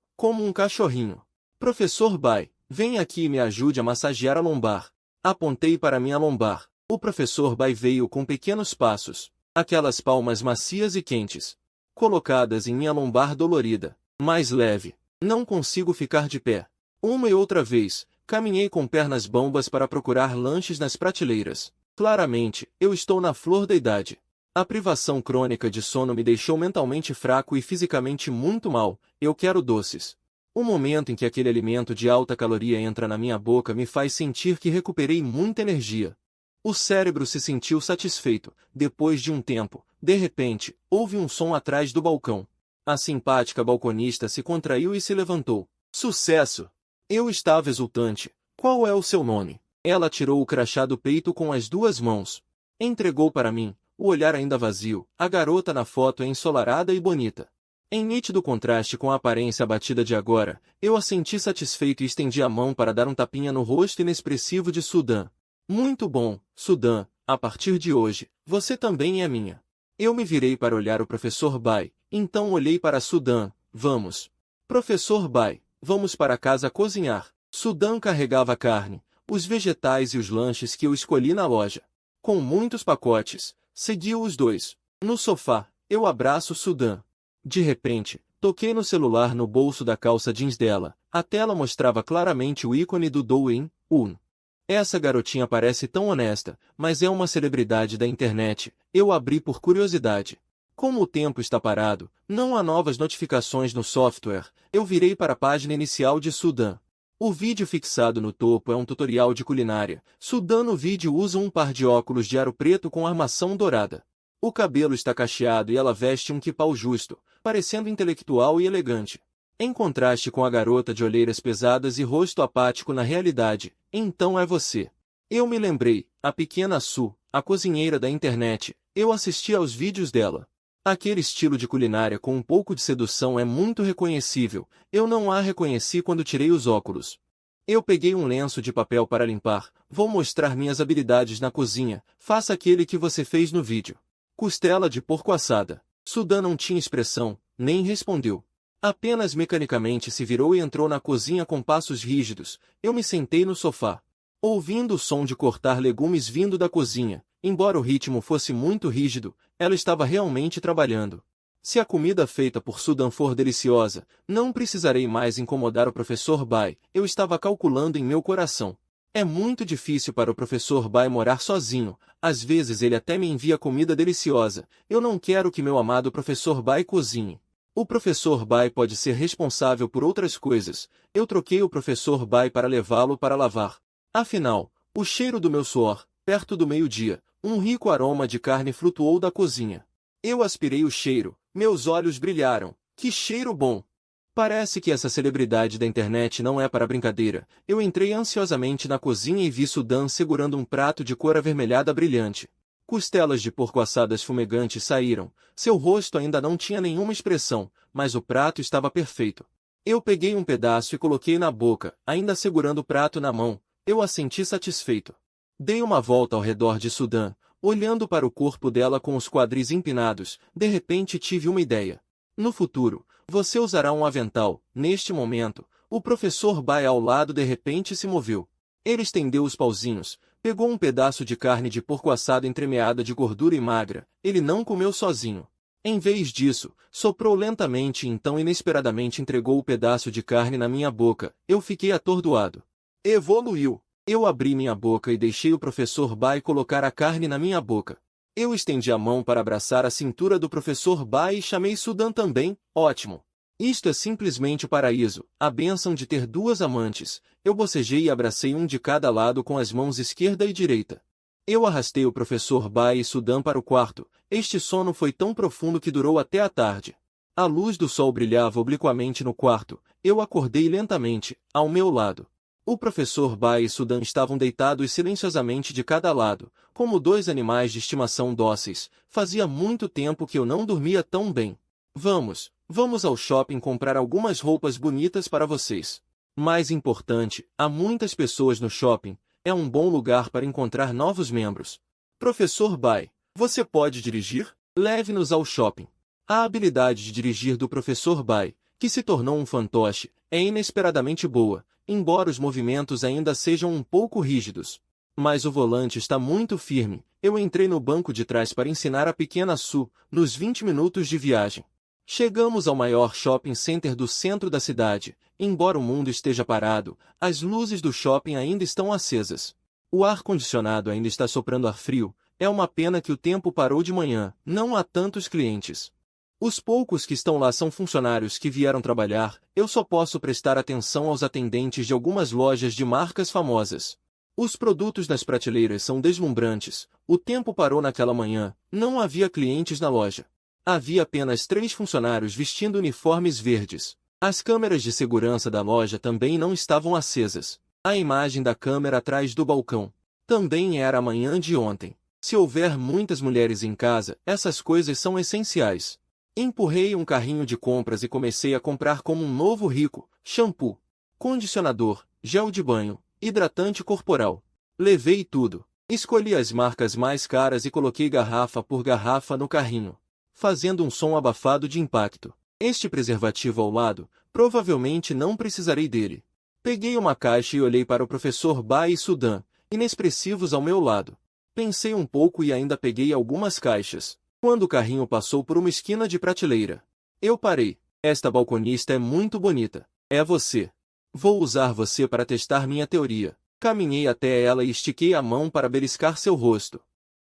S1: um cachorrinho. Professor Bai, vem aqui e me ajude a massagear a lombar. Apontei para minha lombar. O professor Bai veio com pequenos passos. Aquelas palmas macias e quentes. Colocadas em minha lombar dolorida. Mais leve. Não consigo ficar de pé. Uma e outra vez, caminhei com pernas bambas para procurar lanches nas prateleiras. Claramente, eu estou na flor da idade. A privação crônica de sono me deixou mentalmente fraco e fisicamente muito mal. Eu quero doces. O momento em que aquele alimento de alta caloria entra na minha boca me faz sentir que recuperei muita energia. O cérebro se sentiu satisfeito. Depois de um tempo, de repente, houve um som atrás do balcão. A simpática balconista se contraiu e se levantou. Sucesso! Eu estava exultante. Qual é o seu nome? Ela tirou o crachá do peito com as duas mãos. Entregou para mim, o olhar ainda vazio. A garota na foto é ensolarada e bonita. Em nítido contraste com a aparência abatida de agora, eu a senti satisfeito e estendi a mão para dar um tapinha no rosto inexpressivo de Sudan. Muito bom, Sudan, a partir de hoje, você também é minha. Eu me virei para olhar o professor Bai, então olhei para Sudan. Vamos. Professor Bai, vamos para casa cozinhar. Sudan carregava a carne, os vegetais e os lanches que eu escolhi na loja. Com muitos pacotes, seguiu os dois. No sofá, eu abraço Sudan. De repente, toquei no celular no bolso da calça jeans dela. A tela mostrava claramente o ícone do Douyin. Essa garotinha parece tão honesta, mas é uma celebridade da internet. Eu abri por curiosidade. Como o tempo está parado, não há novas notificações no software, eu virei para a página inicial de Sudan. O vídeo fixado no topo é um tutorial de culinária. Sudan no vídeo usa um par de óculos de aro preto com armação dourada. O cabelo está cacheado e ela veste um quipau justo, parecendo intelectual e elegante. Em contraste com a garota de olheiras pesadas e rosto apático na realidade, então é você. Eu me lembrei, a pequena Su, a cozinheira da internet, eu assisti aos vídeos dela. Aquele estilo de culinária com um pouco de sedução é muito reconhecível, eu não a reconheci quando tirei os óculos. Eu peguei um lenço de papel para limpar, vou mostrar minhas habilidades na cozinha, faça aquele que você fez no vídeo. Costela de porco assada. Sudan não tinha expressão, nem respondeu. Apenas mecanicamente se virou e entrou na cozinha com passos rígidos. Eu me sentei no sofá. Ouvindo o som de cortar legumes vindo da cozinha, embora o ritmo fosse muito rígido, ela estava realmente trabalhando. Se a comida feita por Sudan for deliciosa, não precisarei mais incomodar o professor Bai, eu estava calculando em meu coração. É muito difícil para o professor Bai morar sozinho, às vezes ele até me envia comida deliciosa, eu não quero que meu amado professor Bai cozinhe. O professor Bai pode ser responsável por outras coisas, eu troquei o professor Bai para levá-lo para lavar. Afinal, o cheiro do meu suor, perto do meio-dia, um rico aroma de carne flutuou da cozinha. Eu aspirei o cheiro, meus olhos brilharam, que cheiro bom! Parece que essa celebridade da internet não é para brincadeira. Eu entrei ansiosamente na cozinha e vi Sudan segurando um prato de cor avermelhada brilhante. Costelas de porco assadas fumegantes saíram. Seu rosto ainda não tinha nenhuma expressão, mas o prato estava perfeito. Eu peguei um pedaço e coloquei na boca, ainda segurando o prato na mão. Eu a senti satisfeito. Dei uma volta ao redor de Sudan, olhando para o corpo dela com os quadris empinados. De repente tive uma ideia. No futuro, você usará um avental. Neste momento, o professor Bai ao lado de repente se moveu. Ele estendeu os pauzinhos, pegou um pedaço de carne de porco assado entremeada de gordura e magra. Ele não comeu sozinho. Em vez disso, soprou lentamente e então inesperadamente entregou o pedaço de carne na minha boca. Eu fiquei atordoado. Evoluiu. Eu abri minha boca e deixei o professor Bai colocar a carne na minha boca. Eu estendi a mão para abraçar a cintura do professor Bai e chamei Sudan também. Ótimo! Isto é simplesmente o paraíso, a bênção de ter duas amantes. Eu bocejei e abracei um de cada lado com as mãos esquerda e direita. Eu arrastei o professor Bai e Sudan para o quarto. Este sono foi tão profundo que durou até a tarde. A luz do sol brilhava obliquamente no quarto. Eu acordei lentamente, ao meu lado. O professor Bai e Sudan estavam deitados silenciosamente de cada lado, como dois animais de estimação dóceis. Fazia muito tempo que eu não dormia tão bem. Vamos ao shopping comprar algumas roupas bonitas para vocês. Mais importante, há muitas pessoas no shopping. É um bom lugar para encontrar novos membros. Professor Bai, você pode dirigir? Leve-nos ao shopping. A habilidade de dirigir do professor Bai, que se tornou um fantoche, é inesperadamente boa, embora os movimentos ainda sejam um pouco rígidos. Mas o volante está muito firme. Eu entrei no banco de trás para ensinar a pequena Su, nos 20 minutos de viagem. Chegamos ao maior shopping center do centro da cidade. Embora o mundo esteja parado, as luzes do shopping ainda estão acesas. O ar-condicionado ainda está soprando ar frio. É uma pena que o tempo parou de manhã. Não há tantos clientes. Os poucos que estão lá são funcionários que vieram trabalhar. Eu só posso prestar atenção aos atendentes de algumas lojas de marcas famosas. Os produtos nas prateleiras são deslumbrantes. O tempo parou naquela manhã. Não havia clientes na loja. Havia apenas 3 funcionários vestindo uniformes verdes. As câmeras de segurança da loja também não estavam acesas. A imagem da câmera atrás do balcão. Também era a manhã de ontem. Se houver muitas mulheres em casa, essas coisas são essenciais. Empurrei um carrinho de compras e comecei a comprar como um novo rico: shampoo, condicionador, gel de banho, hidratante corporal. Levei tudo. Escolhi as marcas mais caras e coloquei garrafa por garrafa no carrinho, fazendo um som abafado de impacto. Este preservativo ao lado, provavelmente não precisarei dele. Peguei uma caixa e olhei para o professor Bai e Sudan, inexpressivos ao meu lado. Pensei um pouco e ainda peguei algumas caixas. Quando o carrinho passou por uma esquina de prateleira, eu parei. Esta balconista é muito bonita. É você. Vou usar você para testar minha teoria. Caminhei até ela e estiquei a mão para beliscar seu rosto.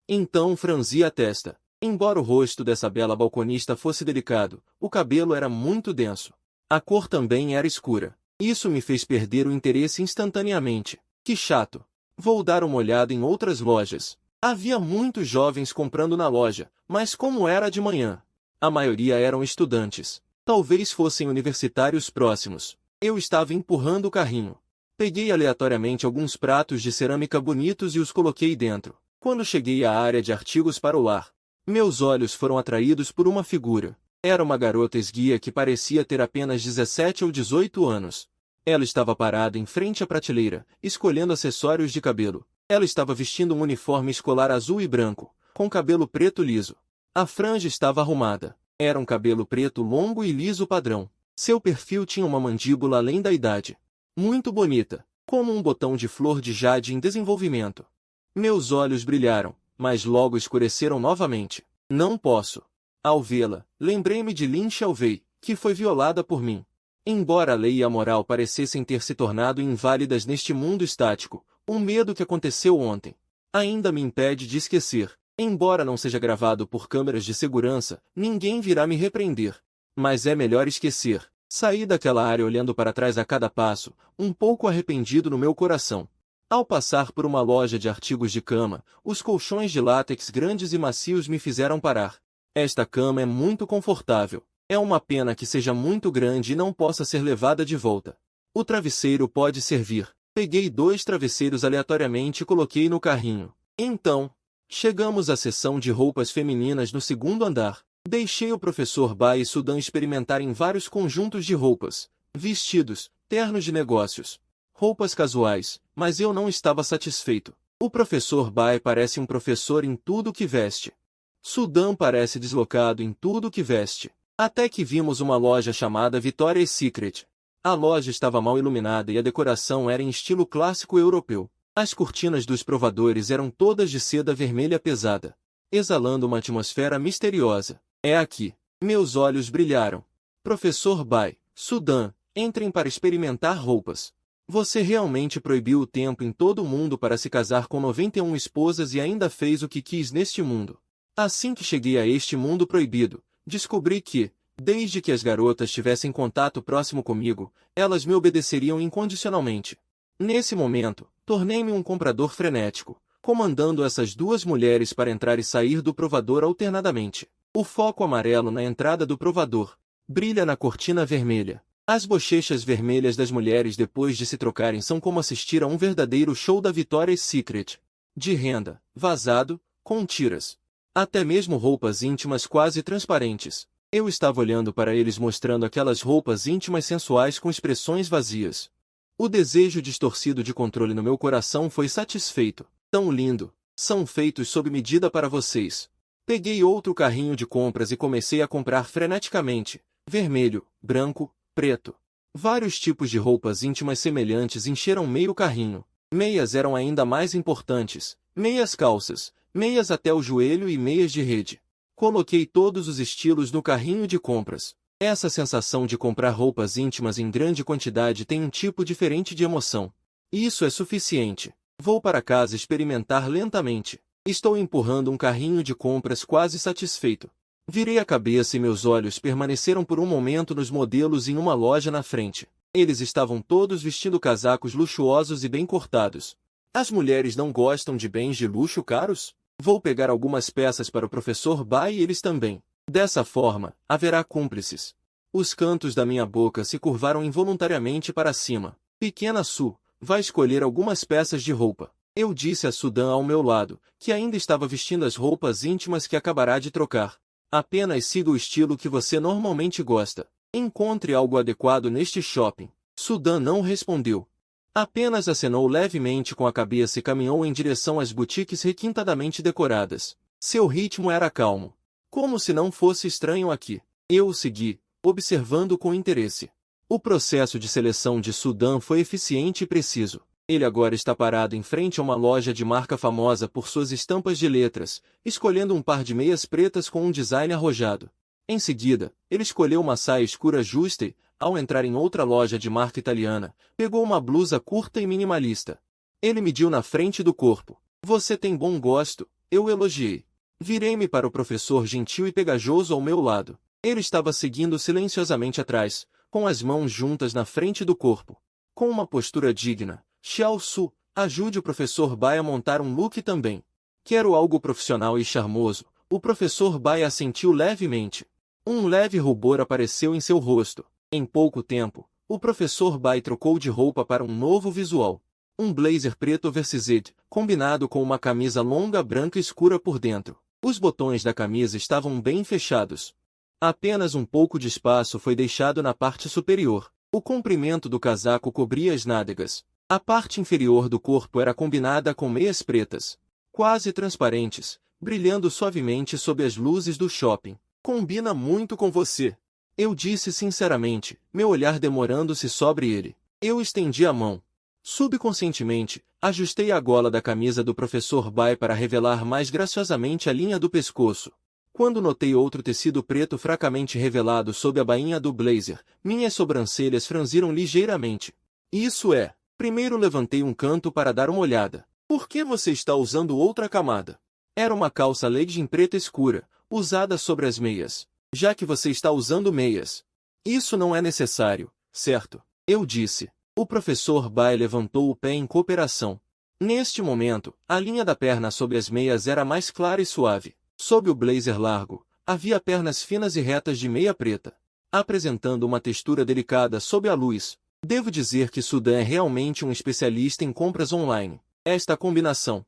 S1: Então franzi a testa. Embora o rosto dessa bela balconista fosse delicado, o cabelo era muito denso. A cor também era escura. Isso me fez perder o interesse instantaneamente. Que chato. Vou dar uma olhada em outras lojas. Havia muitos jovens comprando na loja, mas como era de manhã, a maioria eram estudantes. Talvez fossem universitários próximos. Eu estava empurrando o carrinho. Peguei aleatoriamente alguns pratos de cerâmica bonitos e os coloquei dentro. Quando cheguei à área de artigos para o lar, meus olhos foram atraídos por uma figura. Era uma garota esguia que parecia ter apenas 17 ou 18 anos. Ela estava parada em frente à prateleira, escolhendo acessórios de cabelo. Ela estava vestindo um uniforme escolar azul e branco, com cabelo preto liso. A franja estava arrumada. Era um cabelo preto longo e liso padrão. Seu perfil tinha uma mandíbula além da idade. Muito bonita, como um botão de flor de jade em desenvolvimento. Meus olhos brilharam, mas logo escureceram novamente. Não posso. Ao vê-la, lembrei-me de Lin Xiaowei, que foi violada por mim. Embora a lei e a moral parecessem ter se tornado inválidas neste mundo estático, o medo que aconteceu ontem ainda me impede de esquecer. Embora não seja gravado por câmeras de segurança, ninguém virá me repreender. Mas é melhor esquecer. Saí daquela área olhando para trás a cada passo, um pouco arrependido no meu coração. Ao passar por uma loja de artigos de cama, os colchões de látex grandes e macios me fizeram parar. Esta cama é muito confortável. É uma pena que seja muito grande e não possa ser levada de volta. O travesseiro pode servir. Peguei 2 travesseiros aleatoriamente e coloquei no carrinho. Então, chegamos à seção de roupas femininas no segundo andar. Deixei o professor Bai e Sudan experimentarem vários conjuntos de roupas, vestidos, ternos de negócios, roupas casuais, mas eu não estava satisfeito. O professor Bai parece um professor em tudo que veste. Sudan parece deslocado em tudo que veste. Até que vimos uma loja chamada Victoria's Secret. A loja estava mal iluminada e a decoração era em estilo clássico europeu. As cortinas dos provadores eram todas de seda vermelha pesada, exalando uma atmosfera misteriosa. É aqui. Meus olhos brilharam. Professor Bai, Sudan, entrem para experimentar roupas. Você realmente proibiu o tempo em todo o mundo para se casar com 91 esposas e ainda fez o que quis neste mundo. Assim que cheguei a este mundo proibido, descobri que, desde que as garotas tivessem contato próximo comigo, elas me obedeceriam incondicionalmente. Nesse momento, tornei-me um comprador frenético, comandando essas 2 mulheres para entrar e sair do provador alternadamente. O foco amarelo na entrada do provador. brilha na cortina vermelha. As bochechas vermelhas das mulheres depois de se trocarem são como assistir a um verdadeiro show da Victoria's Secret. De renda, vazado, com tiras. Até mesmo roupas íntimas quase transparentes. Eu estava olhando para eles mostrando aquelas roupas íntimas sensuais com expressões vazias. O desejo distorcido de controle no meu coração foi satisfeito. Tão lindo. São feitos sob medida para vocês. Peguei outro carrinho de compras e comecei a comprar freneticamente. Vermelho, branco, preto. Vários tipos de roupas íntimas semelhantes encheram meio carrinho. Meias eram ainda mais importantes. Meias calças, meias até o joelho e meias de rede. Coloquei todos os estilos no carrinho de compras. Essa sensação de comprar roupas íntimas em grande quantidade tem um tipo diferente de emoção. Isso é suficiente. Vou para casa experimentar lentamente. Estou empurrando um carrinho de compras quase satisfeito. Virei a cabeça e meus olhos permaneceram por um momento nos modelos em uma loja na frente. Eles estavam todos vestindo casacos luxuosos e bem cortados. As mulheres não gostam de bens de luxo caros? Vou pegar algumas peças para o professor Bai e eles também. Dessa forma, haverá cúmplices. Os cantos da minha boca se curvaram involuntariamente para cima. Pequena Su, vai escolher algumas peças de roupa. Eu disse a Sudan ao meu lado, que ainda estava vestindo as roupas íntimas que acabará de trocar. Apenas siga o estilo que você normalmente gosta. Encontre algo adequado neste shopping. Sudan não respondeu. Apenas acenou levemente com a cabeça e caminhou em direção às boutiques requintadamente decoradas. Seu ritmo era calmo. Como se não fosse estranho aqui. Eu o segui, observando com interesse. O processo de seleção de Sudan foi eficiente e preciso. Ele agora está parado em frente a uma loja de marca famosa por suas estampas de letras, escolhendo um par de meias pretas com um design arrojado. Em seguida, ele escolheu uma saia escura justa e, ao entrar em outra loja de marca italiana, pegou uma blusa curta e minimalista. Ele mediu na frente do corpo. Você tem bom gosto, eu elogiei. Virei-me para o professor gentil e pegajoso ao meu lado. Ele estava seguindo silenciosamente atrás, com as mãos juntas na frente do corpo. Com uma postura digna, Xiao Su, ajude o professor Bai a montar um look também. Quero algo profissional e charmoso. O professor Bai assentiu levemente. Um leve rubor apareceu em seu rosto. Em pouco tempo, o professor Bai trocou de roupa para um novo visual. Um blazer preto oversized, combinado com uma camisa longa branca escura por dentro. Os botões da camisa estavam bem fechados. Apenas um pouco de espaço foi deixado na parte superior. O comprimento do casaco cobria as nádegas. A parte inferior do corpo era combinada com meias pretas, quase transparentes, brilhando suavemente sob as luzes do shopping. Combina muito com você. Eu disse sinceramente, meu olhar demorando-se sobre ele. Eu estendi a mão. Subconscientemente, ajustei a gola da camisa do professor Bai para revelar mais graciosamente a linha do pescoço. Quando notei outro tecido preto fracamente revelado sob a bainha do blazer, minhas sobrancelhas franziram ligeiramente. Isso é. Primeiro levantei um canto para dar uma olhada. Por que você está usando outra camada? Era uma calça legging preta escura, usada sobre as meias. Já que você está usando meias. Isso não é necessário, certo? Eu disse. O professor Bai levantou o pé em cooperação. Neste momento, a linha da perna sob as meias era mais clara e suave. Sob o blazer largo, havia pernas finas e retas de meia preta, apresentando uma textura delicada sob a luz. Devo dizer que Sudan é realmente um especialista em compras online. Esta combinação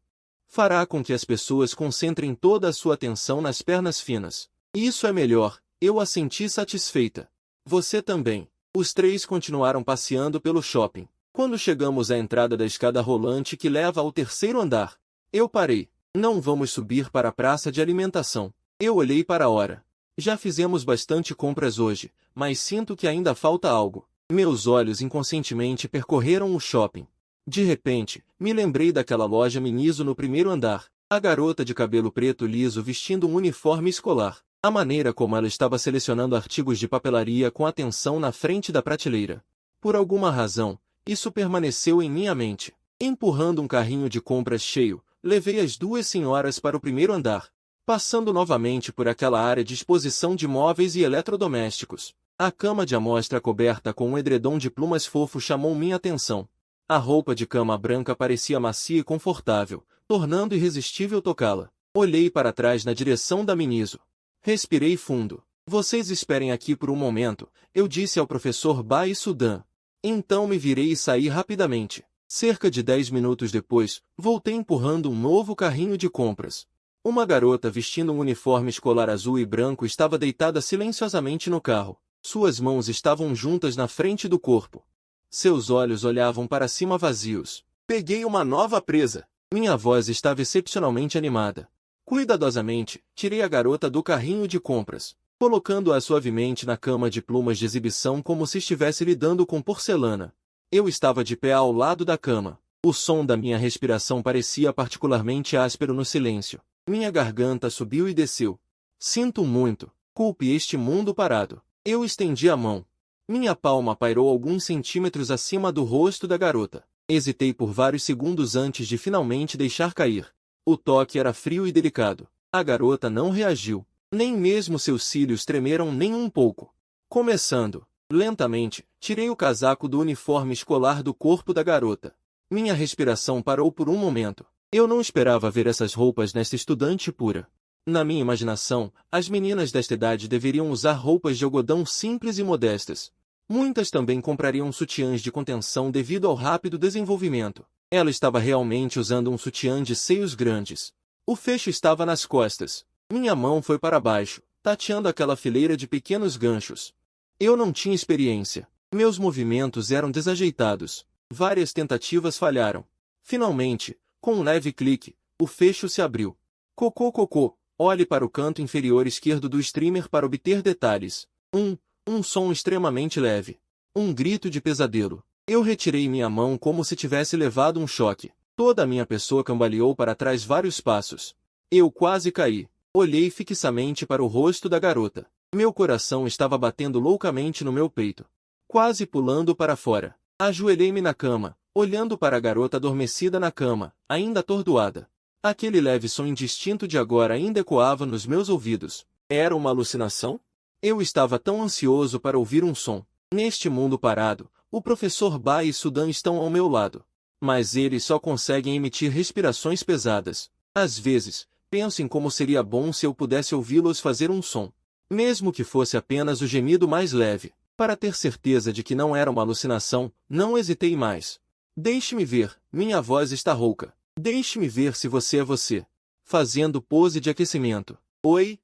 S1: fará com que as pessoas concentrem toda a sua atenção nas pernas finas. Isso é melhor, eu assenti satisfeita. Você também. Os três continuaram passeando pelo shopping. Quando chegamos à entrada da escada rolante que leva ao terceiro andar, eu parei. Não vamos subir para a praça de alimentação. Eu olhei para a hora. Já fizemos bastante compras hoje, mas sinto que ainda falta algo. Meus olhos inconscientemente percorreram o shopping. De repente, me lembrei daquela loja Miniso no primeiro andar. A garota de cabelo preto liso vestindo um uniforme escolar. A maneira como ela estava selecionando artigos de papelaria com atenção na frente da prateleira. Por alguma razão, isso permaneceu em minha mente. Empurrando um carrinho de compras cheio, levei as duas senhoras para o primeiro andar. Passando novamente por aquela área de exposição de móveis e eletrodomésticos. A cama de amostra coberta com um edredom de plumas fofo chamou minha atenção. A roupa de cama branca parecia macia e confortável, tornando irresistível tocá-la. Olhei para trás na direção da Miniso. Respirei fundo. Vocês esperem aqui por um momento, eu disse ao professor Bai Sudan. Então me virei e saí rapidamente. Cerca de 10 minutos depois, voltei empurrando um novo carrinho de compras. Uma garota vestindo um uniforme escolar azul e branco estava deitada silenciosamente no carro. Suas mãos estavam juntas na frente do corpo. Seus olhos olhavam para cima vazios. Peguei uma nova presa. Minha voz estava excepcionalmente animada. Cuidadosamente, tirei a garota do carrinho de compras, colocando-a suavemente na cama de plumas de exibição como se estivesse lidando com porcelana. Eu estava de pé ao lado da cama. O som da minha respiração parecia particularmente áspero no silêncio. Minha garganta subiu e desceu. Sinto muito. Culpe este mundo parado. Eu estendi a mão. Minha palma pairou alguns centímetros acima do rosto da garota. Hesitei por vários segundos antes de finalmente deixar cair. O toque era frio e delicado. A garota não reagiu. Nem mesmo seus cílios tremeram nem um pouco. Começando, lentamente, tirei o casaco do uniforme escolar do corpo da garota. Minha respiração parou por um momento. Eu não esperava ver essas roupas nesta estudante pura. Na minha imaginação, as meninas desta idade deveriam usar roupas de algodão simples e modestas. Muitas também comprariam sutiãs de contenção devido ao rápido desenvolvimento. Ela estava realmente usando um sutiã de seios grandes. O fecho estava nas costas. Minha mão foi para baixo, tateando aquela fileira de pequenos ganchos. Eu não tinha experiência. Meus movimentos eram desajeitados. Várias tentativas falharam. Finalmente, com um leve clique, o fecho se abriu. Cocô cocô, olhe para o canto inferior esquerdo do streamer para obter detalhes. Um som extremamente leve. Um grito de pesadelo. Eu retirei minha mão como se tivesse levado um choque. Toda a minha pessoa cambaleou para trás vários passos. Eu quase caí. Olhei fixamente para o rosto da garota. Meu coração estava batendo loucamente no meu peito. Quase pulando para fora. Ajoelhei-me na cama, olhando para a garota adormecida na cama, ainda atordoada. Aquele leve som indistinto de agora ainda ecoava nos meus ouvidos. Era uma alucinação? Eu estava tão ansioso para ouvir um som. Neste mundo parado, o professor Bai e Sudan estão ao meu lado. Mas eles só conseguem emitir respirações pesadas. Às vezes, penso em como seria bom se eu pudesse ouvi-los fazer um som. Mesmo que fosse apenas o gemido mais leve. Para ter certeza de que não era uma alucinação, não hesitei mais. Deixe-me ver, minha voz está rouca. Deixe-me ver se você é você. Fazendo pose de aquecimento. Oi,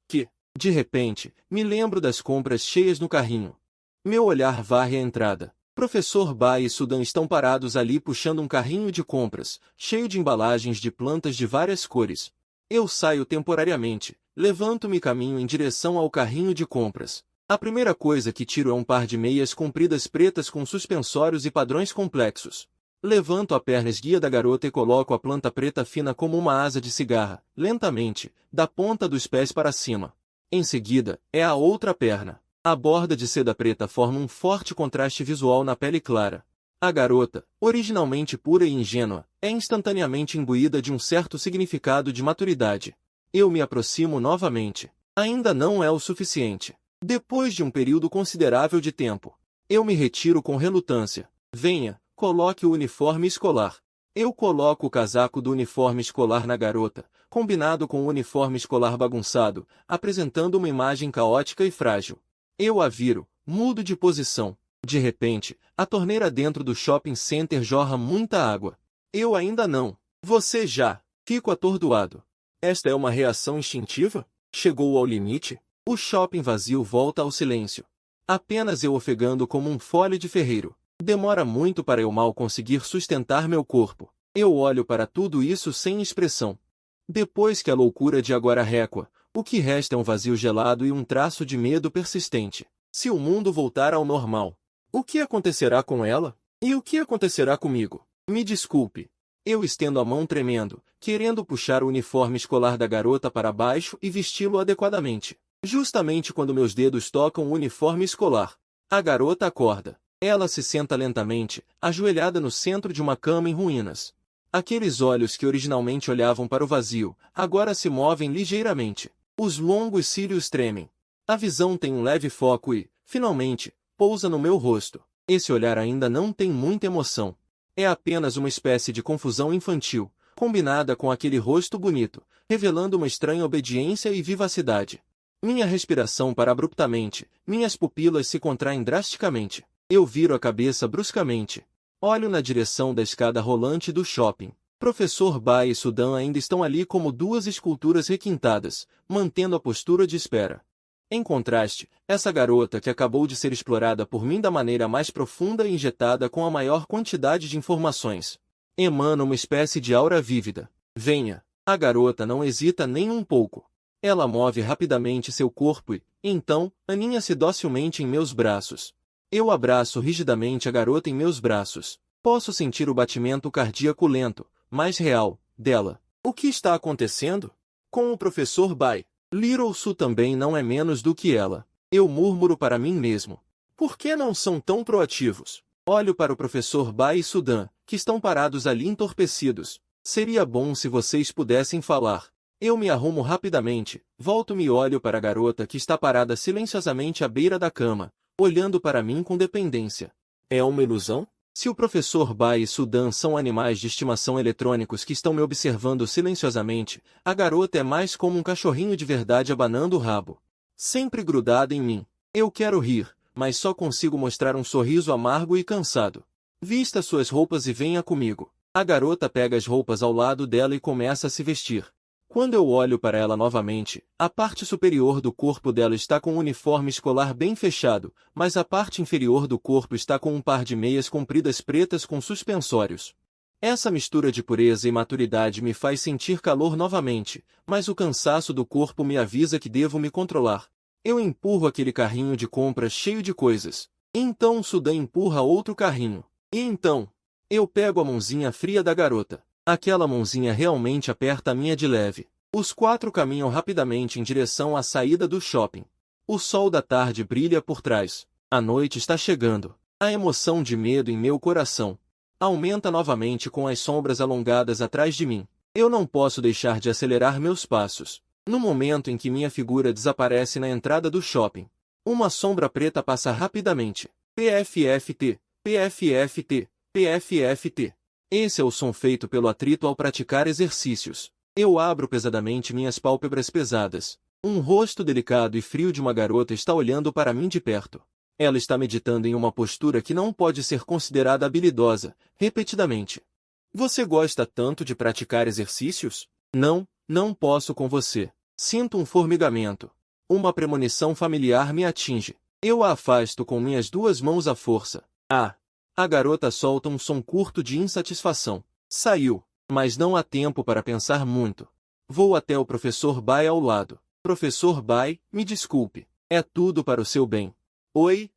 S1: que? De repente, me lembro das compras cheias no carrinho. Meu olhar varre a entrada. Professor Bai e Sudan estão parados ali puxando um carrinho de compras, cheio de embalagens de plantas de várias cores. Eu saio temporariamente, levanto-me e caminho em direção ao carrinho de compras. A primeira coisa que tiro é um par de meias compridas pretas com suspensórios e padrões complexos. Levanto a perna esguia da garota e coloco a planta preta fina como uma asa de cigarra, lentamente, da ponta dos pés para cima. Em seguida, é a outra perna. A borda de seda preta forma um forte contraste visual na pele clara. A garota, originalmente pura e ingênua, é instantaneamente imbuída de um certo significado de maturidade. Eu me aproximo novamente. Ainda não é o suficiente. Depois de um período considerável de tempo, eu me retiro com relutância. Venha, coloque o uniforme escolar. Eu coloco o casaco do uniforme escolar na garota, combinado com o uniforme escolar bagunçado, apresentando uma imagem caótica e frágil. Eu a viro, mudo de posição. De repente, a torneira dentro do shopping center jorra muita água. Eu ainda não. Você já. Fico atordoado. Esta é uma reação instintiva? Chegou ao limite? O shopping vazio volta ao silêncio. Apenas eu ofegando como um folhe de ferreiro. Demora muito para eu mal conseguir sustentar meu corpo. Eu olho para tudo isso sem expressão. Depois que a loucura de agora recua, o que resta é um vazio gelado e um traço de medo persistente. Se o mundo voltar ao normal, o que acontecerá com ela? E o que acontecerá comigo? Me desculpe. Eu estendo a mão tremendo, querendo puxar o uniforme escolar da garota para baixo e vesti-lo adequadamente. Justamente quando meus dedos tocam o uniforme escolar, a garota acorda. Ela se senta lentamente, ajoelhada no centro de uma cama em ruínas. Aqueles olhos que originalmente olhavam para o vazio, agora se movem ligeiramente. Os longos cílios tremem. A visão tem um leve foco e, finalmente, pousa no meu rosto. Esse olhar ainda não tem muita emoção. É apenas uma espécie de confusão infantil, combinada com aquele rosto bonito, revelando uma estranha obediência e vivacidade. Minha respiração para abruptamente, minhas pupilas se contraem drasticamente. Eu viro a cabeça bruscamente. Olho na direção da escada rolante do shopping. Professor Bai e Sudan ainda estão ali como duas esculturas requintadas, mantendo a postura de espera. Em contraste, essa garota que acabou de ser explorada por mim da maneira mais profunda e injetada com a maior quantidade de informações, emana uma espécie de aura vívida. Venha! A garota não hesita nem um pouco. Ela move rapidamente seu corpo e, então, aninha-se docilmente em meus braços. Eu abraço rigidamente a garota em meus braços. Posso sentir o batimento cardíaco lento, mais real, dela. O que está acontecendo? Com o professor Bai. Little Su também não é menos do que ela. Eu murmuro para mim mesmo. Por que não são tão proativos? Olho para o professor Bai e Sudan, que estão parados ali entorpecidos. Seria bom se vocês pudessem falar. Eu me arrumo rapidamente, volto-me e olho para a garota que está parada silenciosamente à beira da cama, olhando para mim com dependência. É uma ilusão? Se o professor Bai e Sudan são animais de estimação eletrônicos que estão me observando silenciosamente, a garota é mais como um cachorrinho de verdade abanando o rabo. Sempre grudada em mim. Eu quero rir, mas só consigo mostrar um sorriso amargo e cansado. Vista suas roupas e venha comigo. A garota pega as roupas ao lado dela e começa a se vestir. Quando eu olho para ela novamente, a parte superior do corpo dela está com um uniforme escolar bem fechado, mas a parte inferior do corpo está com um par de meias compridas pretas com suspensórios. Essa mistura de pureza e maturidade me faz sentir calor novamente, mas o cansaço do corpo me avisa que devo me controlar. Eu empurro aquele carrinho de compras cheio de coisas. Então Sudan empurra outro carrinho. E então, eu pego a mãozinha fria da garota. Aquela mãozinha realmente aperta a minha de leve. Os quatro caminham rapidamente em direção à saída do shopping. O sol da tarde brilha por trás. A noite está chegando. A emoção de medo em meu coração aumenta novamente com as sombras alongadas atrás de mim. Eu não posso deixar de acelerar meus passos. No momento em que minha figura desaparece na entrada do shopping, uma sombra preta passa rapidamente. PFFT, PFFT, PFFT. Esse é o som feito pelo atrito ao praticar exercícios. Eu abro pesadamente minhas pálpebras pesadas. Um rosto delicado e frio de uma garota está olhando para mim de perto. Ela está meditando em uma postura que não pode ser considerada habilidosa, repetidamente. Você gosta tanto de praticar exercícios? Não, não posso com você. Sinto um formigamento. Uma premonição familiar me atinge. Eu a afasto com minhas duas mãos à força. Ah! A garota solta um som curto de insatisfação. Saiu, mas não há tempo para pensar muito. Vou até o professor Bai ao lado. Professor Bai, me desculpe. É tudo para o seu bem. Oi,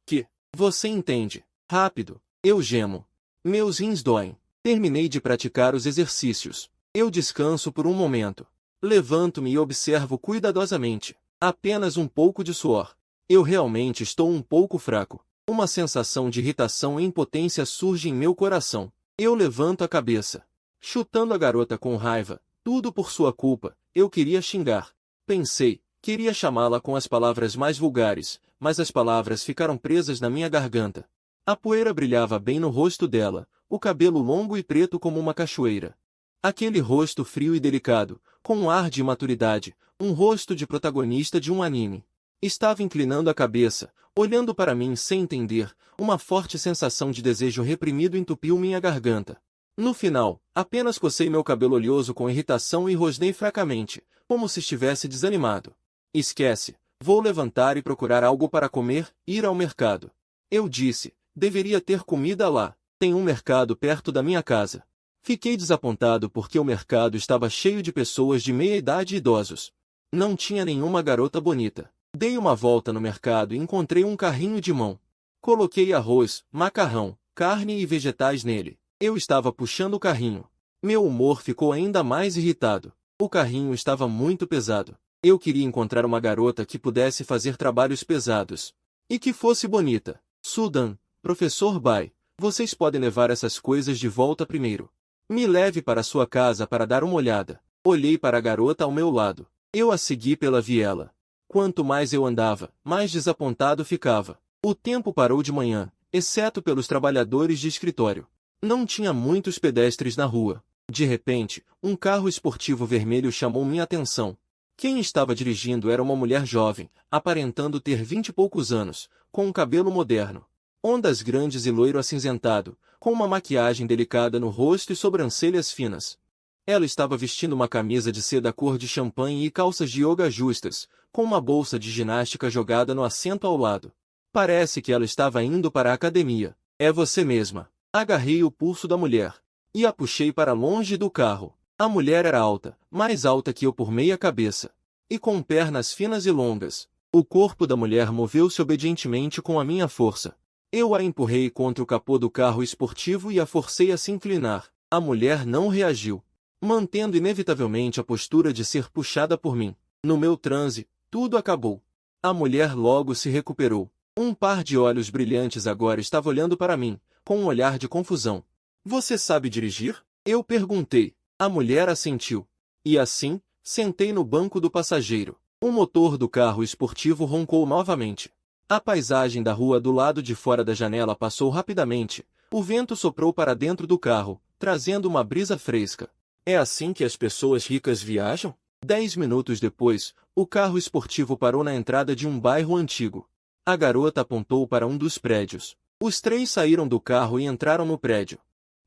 S1: que? Você entende? Rápido. Eu gemo. Meus rins doem. Terminei de praticar os exercícios. Eu descanso por um momento. Levanto-me e observo cuidadosamente. Apenas um pouco de suor. Eu realmente estou um pouco fraco. Uma sensação de irritação e impotência surge em meu coração. Eu levanto a cabeça. Chutando a garota com raiva. Tudo por sua culpa. Eu queria xingar. Pensei, queria chamá-la com as palavras mais vulgares, mas as palavras ficaram presas na minha garganta. A poeira brilhava bem no rosto dela, o cabelo longo e preto como uma cachoeira. Aquele rosto frio e delicado, com um ar de imaturidade, um rosto de protagonista de um anime. Estava inclinando a cabeça, olhando para mim sem entender, uma forte sensação de desejo reprimido entupiu minha garganta. No final, apenas cocei meu cabelo oleoso com irritação e rosnei fracamente, como se estivesse desanimado. Esquece, vou levantar e procurar algo para comer, ir ao mercado. Eu disse, deveria ter comida lá, tem um mercado perto da minha casa. Fiquei desapontado porque o mercado estava cheio de pessoas de meia idade e idosos. Não tinha nenhuma garota bonita. Dei uma volta no mercado e encontrei um carrinho de mão. Coloquei arroz, macarrão, carne e vegetais nele. Eu estava puxando o carrinho. Meu humor ficou ainda mais irritado. O carrinho estava muito pesado. Eu queria encontrar uma garota que pudesse fazer trabalhos pesados. E que fosse bonita. Sudan, professor Bai, vocês podem levar essas coisas de volta primeiro. Me leve para sua casa para dar uma olhada. Olhei para a garota ao meu lado. Eu a segui pela viela. Quanto mais eu andava, mais desapontado ficava. O tempo parou de manhã, exceto pelos trabalhadores de escritório. Não tinha muitos pedestres na rua. De repente, um carro esportivo vermelho chamou minha atenção. Quem estava dirigindo era uma mulher jovem, aparentando ter 20 e poucos anos, com um cabelo moderno, ondas grandes e loiro acinzentado, com uma maquiagem delicada no rosto e sobrancelhas finas. Ela estava vestindo uma camisa de seda cor de champanhe e calças de yoga justas, com uma bolsa de ginástica jogada no assento ao lado. Parece que ela estava indo para a academia. É você mesma. Agarrei o pulso da mulher e a puxei para longe do carro. A mulher era alta, mais alta que eu por meia cabeça, e com pernas finas e longas. O corpo da mulher moveu-se obedientemente com a minha força. Eu a empurrei contra o capô do carro esportivo e a forcei a se inclinar. A mulher não reagiu, mantendo inevitavelmente a postura de ser puxada por mim. No meu transe, tudo acabou. A mulher logo se recuperou. Um par de olhos brilhantes agora estava olhando para mim, com um olhar de confusão. Você sabe dirigir? Eu perguntei. A mulher assentiu. E assim, sentei no banco do passageiro. O motor do carro esportivo roncou novamente. A paisagem da rua do lado de fora da janela passou rapidamente. O vento soprou para dentro do carro, trazendo uma brisa fresca. É assim que as pessoas ricas viajam? 10 minutos depois, o carro esportivo parou na entrada de um bairro antigo. A garota apontou para um dos prédios. Os três saíram do carro e entraram no prédio.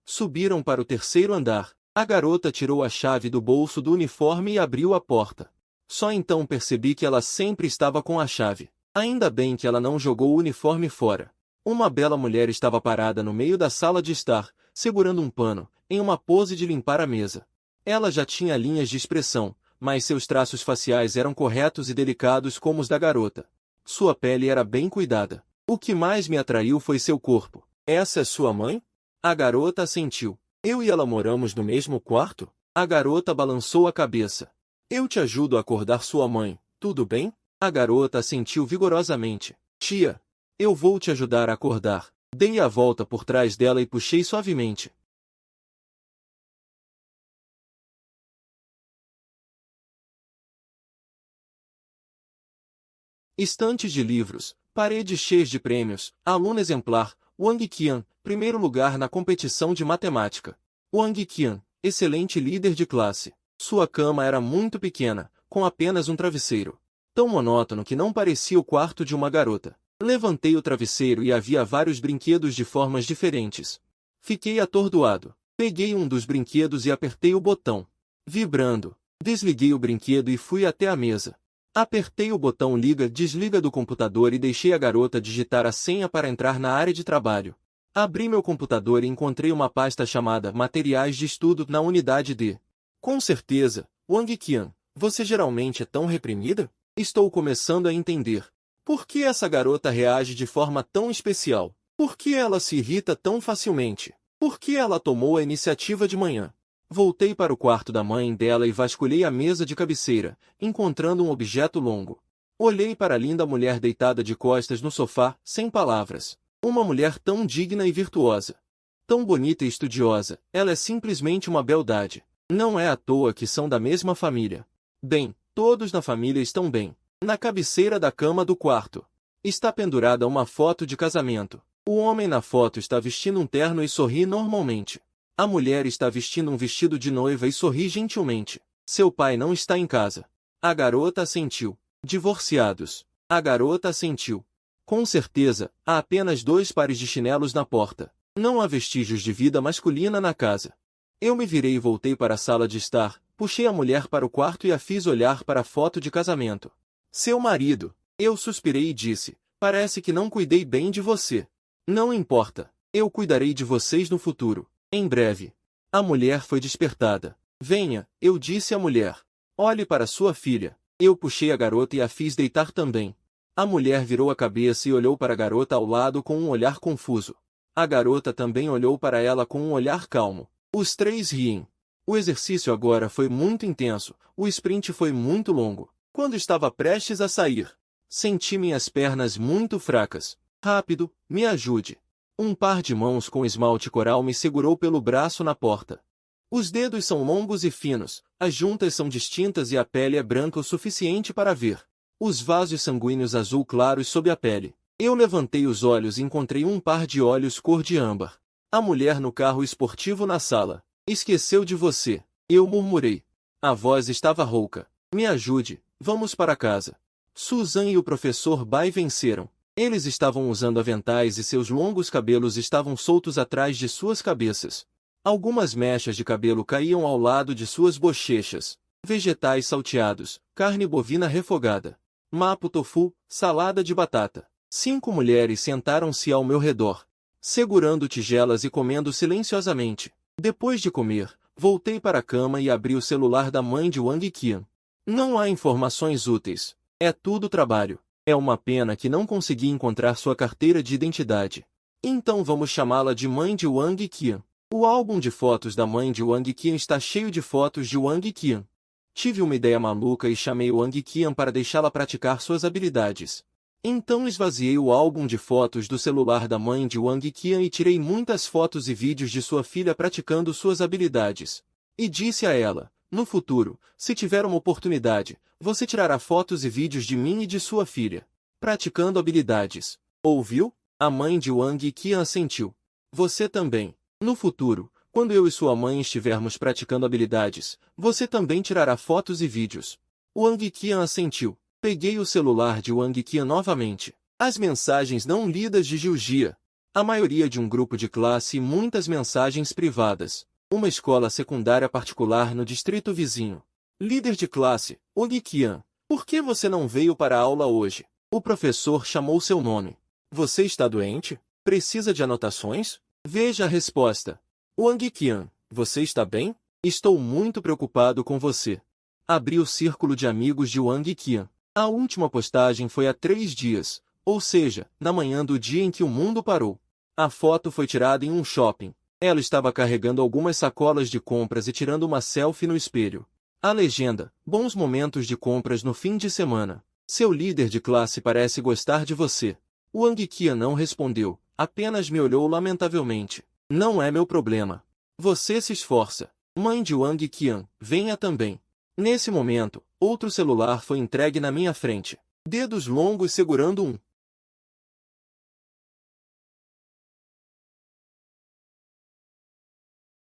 S1: Subiram para o terceiro andar. A garota tirou a chave do bolso do uniforme e abriu a porta. Só então percebi que ela sempre estava com a chave. Ainda bem que ela não jogou o uniforme fora. Uma bela mulher estava parada no meio da sala de estar, segurando um pano, em uma pose de limpar a mesa. Ela já tinha linhas de expressão, mas seus traços faciais eram corretos e delicados como os da garota. Sua pele era bem cuidada. O que mais me atraiu foi seu corpo. Essa é sua mãe? A garota assentiu. Eu e ela moramos no mesmo quarto? A garota balançou a cabeça. Eu te ajudo a acordar sua mãe, tudo bem? A garota assentiu vigorosamente. Tia, eu vou te ajudar a acordar. Dei a volta por trás dela e puxei suavemente. Estantes de livros, paredes cheias de prêmios, aluno exemplar, Wang Qian, primeiro lugar na competição de matemática. Wang Qian, excelente líder de classe. Sua cama era muito pequena, com apenas um travesseiro. Tão monótono que não parecia o quarto de uma garota. Levantei o travesseiro e havia vários brinquedos de formas diferentes. Fiquei atordoado. Peguei um dos brinquedos e apertei o botão. Vibrando. Desliguei o brinquedo e fui até a mesa. Apertei o botão liga-desliga do computador e deixei a garota digitar a senha para entrar na área de trabalho. Abri meu computador e encontrei uma pasta chamada Materiais de Estudo na unidade D. Com certeza, Wang Qian, você geralmente é tão reprimida? Estou começando a entender. Por que essa garota reage de forma tão especial? Por que ela se irrita tão facilmente? Por que ela tomou a iniciativa de manhã? Voltei para o quarto da mãe dela e vasculhei a mesa de cabeceira, encontrando um objeto longo. Olhei para a linda mulher deitada de costas no sofá, sem palavras. Uma mulher tão digna e virtuosa. Tão bonita e estudiosa, ela é simplesmente uma beldade. Não é à toa que são da mesma família. Bem, todos na família estão bem. Na cabeceira da cama do quarto está pendurada uma foto de casamento. O homem na foto está vestindo um terno e sorri normalmente. A mulher está vestindo um vestido de noiva e sorri gentilmente. Seu pai não está em casa. A garota assentiu. Divorciados. A garota assentiu. Com certeza, há apenas 2 pares de chinelos na porta. Não há vestígios de vida masculina na casa. Eu me virei e voltei para a sala de estar, puxei a mulher para o quarto e a fiz olhar para a foto de casamento. Seu marido. Eu suspirei e disse, parece que não cuidei bem de você. Não importa. Eu cuidarei de vocês no futuro. Em breve. A mulher foi despertada. Venha, eu disse à mulher. Olhe para sua filha. Eu puxei a garota e a fiz deitar também. A mulher virou a cabeça e olhou para a garota ao lado com um olhar confuso. A garota também olhou para ela com um olhar calmo. Os três riem. O exercício agora foi muito intenso, o sprint foi muito longo. Quando estava prestes a sair, senti minhas pernas muito fracas. Rápido, me ajude. Um par de mãos com esmalte coral me segurou pelo braço na porta. Os dedos são longos e finos, as juntas são distintas e a pele é branca o suficiente para ver os vasos sanguíneos azul claros sob a pele. Eu levantei os olhos e encontrei um par de olhos cor de âmbar. A mulher no carro esportivo na sala. Esqueceu de você. Eu murmurei. A voz estava rouca. Me ajude, vamos para casa. Susan e o professor Bai venceram. Eles estavam usando aventais e seus longos cabelos estavam soltos atrás de suas cabeças. Algumas mechas de cabelo caíam ao lado de suas bochechas. Vegetais salteados, carne bovina refogada, mapo tofu, salada de batata. 5 mulheres sentaram-se ao meu redor, segurando tigelas e comendo silenciosamente. Depois de comer, voltei para a cama e abri o celular da mãe de Wang Qian. Não há informações úteis. É tudo trabalho. É uma pena que não consegui encontrar sua carteira de identidade. Então vamos chamá-la de mãe de Wang Qian. O álbum de fotos da mãe de Wang Qian está cheio de fotos de Wang Qian. Tive uma ideia maluca e chamei Wang Qian para deixá-la praticar suas habilidades. Então esvaziei o álbum de fotos do celular da mãe de Wang Qian e tirei muitas fotos e vídeos de sua filha praticando suas habilidades. E disse a ela, no futuro, se tiver uma oportunidade, você tirará fotos e vídeos de mim e de sua filha, praticando habilidades. Ouviu? A mãe de Wang Qian assentiu. Você também. No futuro, quando eu e sua mãe estivermos praticando habilidades, você também tirará fotos e vídeos. Wang Qian assentiu. Peguei o celular de Wang Qian novamente. As mensagens não lidas de Jiujia. A maioria de um grupo de classe e muitas mensagens privadas. Uma escola secundária particular no distrito vizinho. Líder de classe, Wang Qian. Por que você não veio para a aula hoje? O professor chamou seu nome. Você está doente? Precisa de anotações? Veja a resposta. Wang Qian, você está bem? Estou muito preocupado com você. Abri o círculo de amigos de Wang Qian. A última postagem foi há 3 dias, ou seja, na manhã do dia em que o mundo parou. A foto foi tirada em um shopping. Ela estava carregando algumas sacolas de compras e tirando uma selfie no espelho. A legenda, bons momentos de compras no fim de semana. Seu líder de classe parece gostar de você. Wang Qian não respondeu, apenas me olhou lamentavelmente. Não é meu problema. Você se esforça. Mãe de Wang Qian, venha também. Nesse momento, outro celular foi entregue na minha frente. Dedos longos segurando um.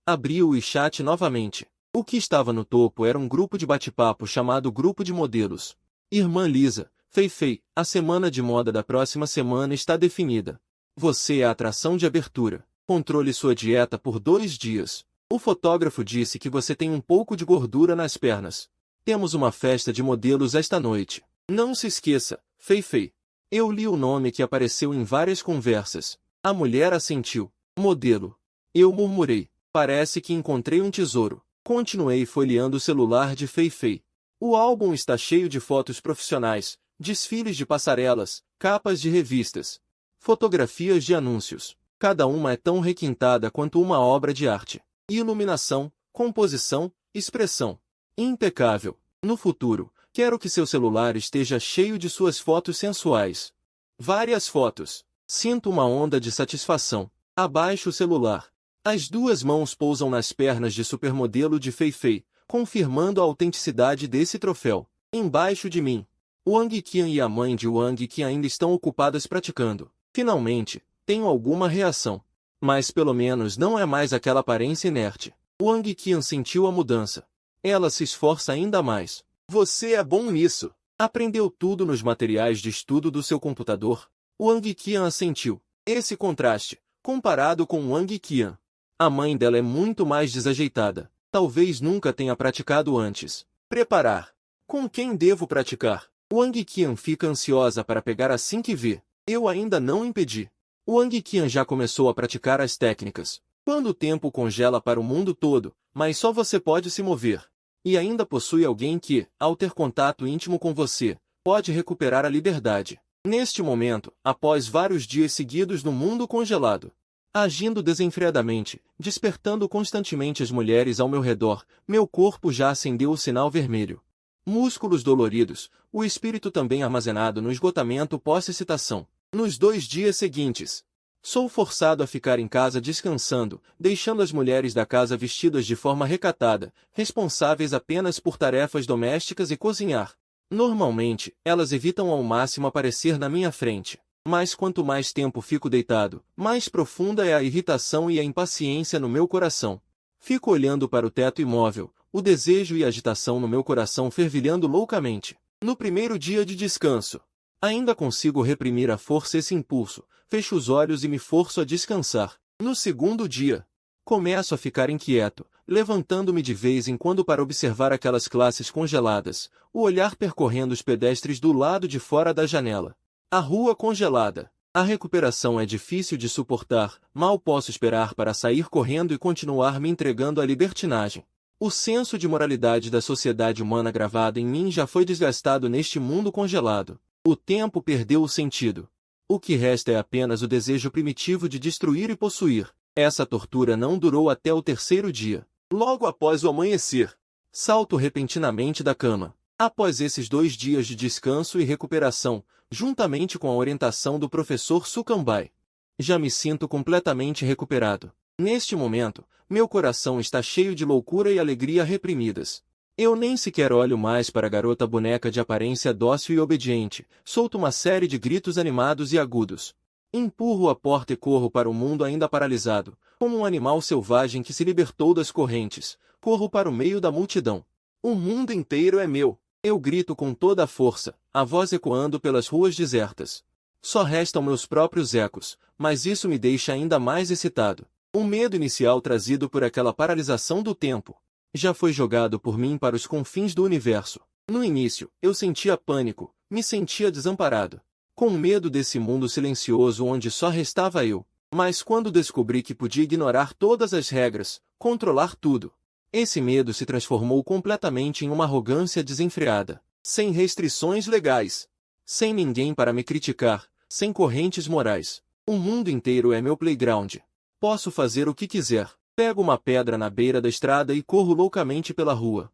S1: Abri o WeChat novamente. O que estava no topo era um grupo de bate-papo chamado Grupo de Modelos. Irmã Lisa, Fei, a semana de moda da próxima semana está definida. Você é a atração de abertura. Controle sua dieta por 2 dias. O fotógrafo disse que você tem um pouco de gordura nas pernas. Temos uma festa de modelos esta noite. Não se esqueça, Fei. Eu li o nome que apareceu em várias conversas. A mulher assentiu. Modelo. Eu murmurei. Parece que encontrei um tesouro. Continuei folheando o celular de Fei. O álbum está cheio de fotos profissionais, desfiles de passarelas, capas de revistas, fotografias de anúncios. Cada uma é tão requintada quanto uma obra de arte. Iluminação, composição, expressão. Impecável. No futuro, quero que seu celular esteja cheio de suas fotos sensuais. Várias fotos. Sinto uma onda de satisfação. Abaixo o celular. As 2 mãos pousam nas pernas de supermodelo de Fei, confirmando a autenticidade desse troféu. Embaixo de mim, Wang Qian e a mãe de Wang Qian ainda estão ocupadas praticando. Finalmente, tenho alguma reação. Mas pelo menos não é mais aquela aparência inerte. Wang Qian sentiu a mudança. Ela se esforça ainda mais. Você é bom nisso. Aprendeu tudo nos materiais de estudo do seu computador? Wang Qian assentiu. Esse contraste, comparado com Wang Qian. A mãe dela é muito mais desajeitada. Talvez nunca tenha praticado antes. Preparar. Com quem devo praticar? Wang Qian fica ansiosa para pegar assim que vê. Eu ainda não impedi. Wang Qian já começou a praticar as técnicas. Quando o tempo congela para o mundo todo, mas só você pode se mover. E ainda possui alguém que, ao ter contato íntimo com você, pode recuperar a liberdade. Neste momento, após vários dias seguidos no mundo congelado, agindo desenfreadamente, despertando constantemente as mulheres ao meu redor, meu corpo já acendeu o sinal vermelho. Músculos doloridos, o espírito também armazenado no esgotamento pós-excitação. Nos 2 dias seguintes, sou forçado a ficar em casa descansando, deixando as mulheres da casa vestidas de forma recatada, responsáveis apenas por tarefas domésticas e cozinhar. Normalmente, elas evitam ao máximo aparecer na minha frente. Mas quanto mais tempo fico deitado, mais profunda é a irritação e a impaciência no meu coração. Fico olhando para o teto imóvel, o desejo e a agitação no meu coração fervilhando loucamente. No primeiro dia de descanso, ainda consigo reprimir à força esse impulso, fecho os olhos e me forço a descansar. No segundo dia, começo a ficar inquieto, levantando-me de vez em quando para observar aquelas classes congeladas, o olhar percorrendo os pedestres do lado de fora da janela. A rua congelada. A recuperação é difícil de suportar, mal posso esperar para sair correndo e continuar me entregando à libertinagem. O senso de moralidade da sociedade humana gravado em mim já foi desgastado neste mundo congelado. O tempo perdeu o sentido. O que resta é apenas o desejo primitivo de destruir e possuir. Essa tortura não durou até o terceiro dia. Logo após o amanhecer, salto repentinamente da cama. Após esses 2 dias de descanso e recuperação, juntamente com a orientação do professor Sukambai, já me sinto completamente recuperado. Neste momento, meu coração está cheio de loucura e alegria reprimidas. Eu nem sequer olho mais para a garota boneca de aparência dócil e obediente, solto uma série de gritos animados e agudos. Empurro a porta e corro para o mundo ainda paralisado, como um animal selvagem que se libertou das correntes. Corro para o meio da multidão. O mundo inteiro é meu. Eu grito com toda a força, a voz ecoando pelas ruas desertas. Só restam meus próprios ecos, mas isso me deixa ainda mais excitado. O medo inicial trazido por aquela paralisação do tempo já foi jogado por mim para os confins do universo. No início, eu sentia pânico, me sentia desamparado, com medo desse mundo silencioso onde só restava eu. Mas quando descobri que podia ignorar todas as regras, controlar tudo, esse medo se transformou completamente em uma arrogância desenfreada, sem restrições legais, sem ninguém para me criticar, sem correntes morais. O mundo inteiro é meu playground. Posso fazer o que quiser. Pego uma pedra na beira da estrada e corro loucamente pela rua.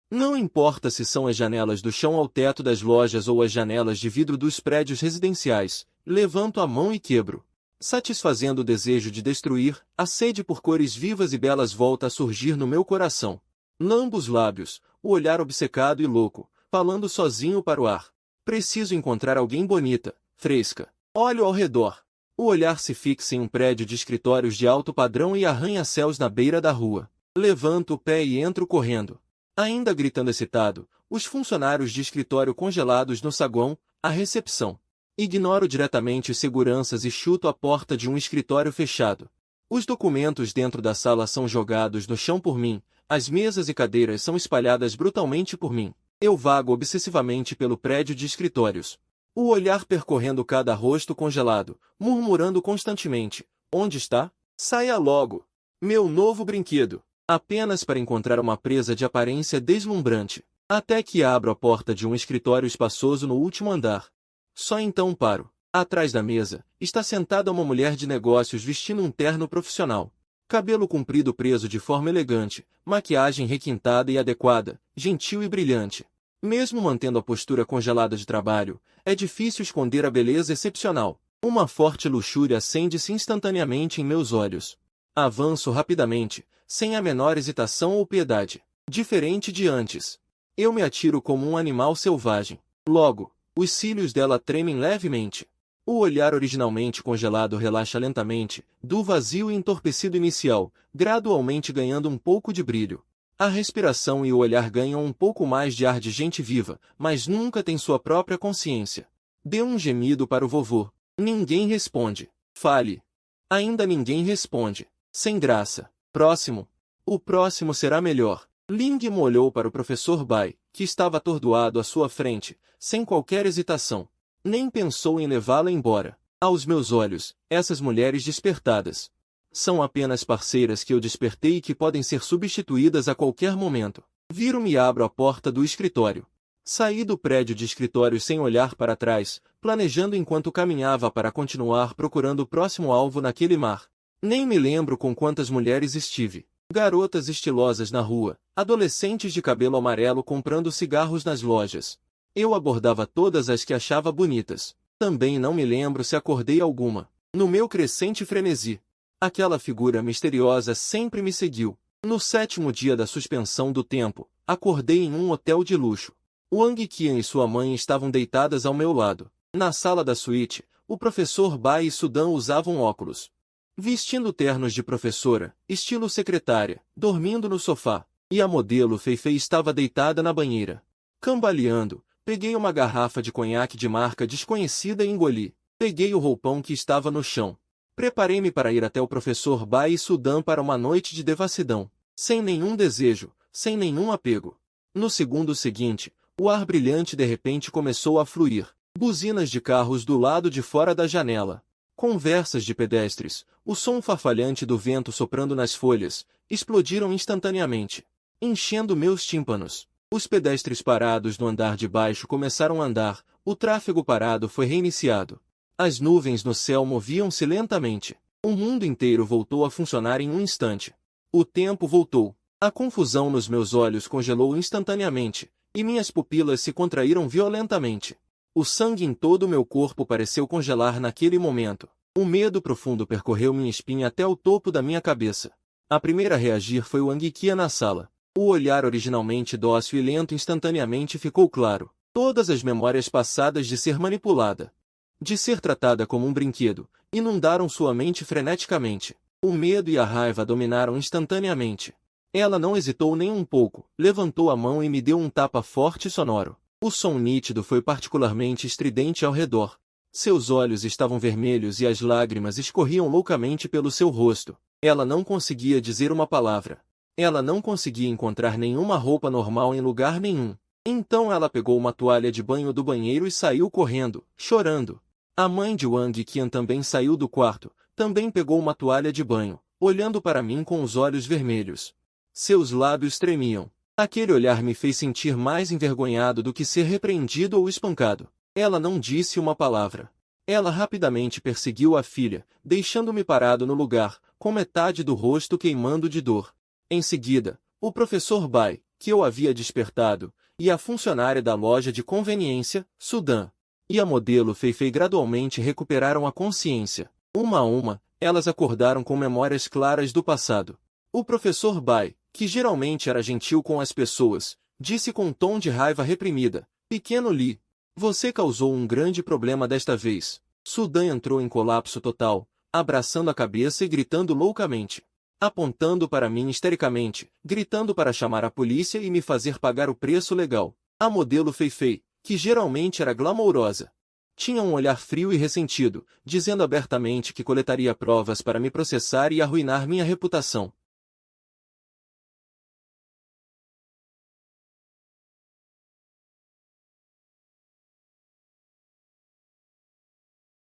S1: Não importa se são as janelas do chão ao teto das lojas ou as janelas de vidro dos prédios residenciais, levanto a mão e quebro. Satisfazendo o desejo de destruir, a sede por cores vivas e belas volta a surgir no meu coração. Lambo os lábios, o olhar obcecado e louco, falando sozinho para o ar. Preciso encontrar alguém bonita, fresca. Olho ao redor. O olhar se fixa em um prédio de escritórios de alto padrão e arranha-céus na beira da rua. Levanto o pé e entro correndo. Ainda gritando excitado, os funcionários de escritório congelados no saguão, a recepção. Ignoro diretamente os seguranças e chuto a porta de um escritório fechado. Os documentos dentro da sala são jogados no chão por mim, as mesas e cadeiras são espalhadas brutalmente por mim. Eu vago obsessivamente pelo prédio de escritórios. O olhar percorrendo cada rosto congelado, murmurando constantemente: onde está? Saia logo! Meu novo brinquedo! Apenas para encontrar uma presa de aparência deslumbrante. Até que abro a porta de um escritório espaçoso no último andar. Só então paro. Atrás da mesa, está sentada uma mulher de negócios vestindo um terno profissional. Cabelo comprido preso de forma elegante, maquiagem requintada e adequada, gentil e brilhante. Mesmo mantendo a postura congelada de trabalho, é difícil esconder a beleza excepcional. Uma forte luxúria acende-se instantaneamente em meus olhos. Avanço rapidamente, sem a menor hesitação ou piedade. Diferente de antes. Eu me atiro como um animal selvagem. Logo, os cílios dela tremem levemente. O olhar originalmente congelado relaxa lentamente, do vazio e entorpecido inicial, gradualmente ganhando um pouco de brilho. A respiração e o olhar ganham um pouco mais de ar de gente viva, mas nunca tem sua própria consciência. Dê um gemido para o vovô. Ninguém responde. Fale. Ainda ninguém responde. Sem graça. Próximo. O próximo será melhor. Lingmo olhou para o professor Bai, que estava atordoado à sua frente, sem qualquer hesitação. Nem pensou em levá-la embora. Aos meus olhos, essas mulheres despertadas são apenas parceiras que eu despertei e que podem ser substituídas a qualquer momento. Viro-me e abro a porta do escritório. Saí do prédio de escritórios sem olhar para trás, planejando enquanto caminhava para continuar procurando o próximo alvo naquele mar. Nem me lembro com quantas mulheres estive. Garotas estilosas na rua, adolescentes de cabelo amarelo comprando cigarros nas lojas. Eu abordava todas as que achava bonitas. Também não me lembro se acordei alguma. No meu crescente frenesi, aquela figura misteriosa sempre me seguiu. No 7º dia da suspensão do tempo, acordei em um hotel de luxo. Wang Qian e sua mãe estavam deitadas ao meu lado. Na sala da suíte, o professor Bai e Sudan usavam óculos, vestindo ternos de professora, estilo secretária, dormindo no sofá. e a modelo Feifei estava deitada na banheira. Cambaleando, peguei uma garrafa de conhaque de marca desconhecida e engoli. Peguei o roupão que estava no chão. Preparei-me para ir até o professor Bai e Sudan para uma noite de devassidão, sem nenhum desejo, sem nenhum apego. No segundo seguinte, o ar brilhante de repente começou a fluir. Buzinas de carros do lado de fora da janela. Conversas de pedestres, o som farfalhante do vento soprando nas folhas, explodiram instantaneamente, enchendo meus tímpanos. Os pedestres parados no andar de baixo começaram a andar, o tráfego parado foi reiniciado. As nuvens no céu moviam-se lentamente. O mundo inteiro voltou a funcionar em um instante. O tempo voltou. A confusão nos meus olhos congelou instantaneamente, e minhas pupilas se contraíram violentamente. O sangue em todo o meu corpo pareceu congelar naquele momento. Um medo profundo percorreu minha espinha até o topo da minha cabeça. A primeira a reagir foi o Anguiquia na sala. O olhar originalmente dócil e lento instantaneamente ficou claro. Todas as memórias passadas de ser manipulada, de ser tratada como um brinquedo, inundaram sua mente freneticamente. O medo e a raiva dominaram instantaneamente. Ela não hesitou nem um pouco, levantou a mão e me deu um tapa forte e sonoro. O som nítido foi particularmente estridente ao redor. Seus olhos estavam vermelhos e as lágrimas escorriam loucamente pelo seu rosto. Ela não conseguia dizer uma palavra. Ela não conseguia encontrar nenhuma roupa normal em lugar nenhum. Então ela pegou uma toalha de banho do banheiro e saiu correndo, chorando. A mãe de Wang Qian também saiu do quarto, também pegou uma toalha de banho, olhando para mim com os olhos vermelhos. Seus lábios tremiam. Aquele olhar me fez sentir mais envergonhado do que ser repreendido ou espancado. Ela não disse uma palavra. Ela rapidamente perseguiu a filha, deixando-me parado no lugar, com metade do rosto queimando de dor. Em seguida, o professor Bai, que eu havia despertado, e a funcionária da loja de conveniência, Sudan, e a modelo Feifei gradualmente recuperaram a consciência. Uma a uma, elas acordaram com memórias claras do passado. O professor Bai, que geralmente era gentil com as pessoas, disse com um tom de raiva reprimida: "Pequeno Li, você causou um grande problema desta vez." Sudan entrou em colapso total, abraçando a cabeça e gritando loucamente, apontando para mim histericamente, gritando para chamar a polícia e me fazer pagar o preço legal. A modelo Feifei, que geralmente era glamourosa, tinha um olhar frio e ressentido, dizendo abertamente que coletaria provas para me processar e arruinar minha reputação.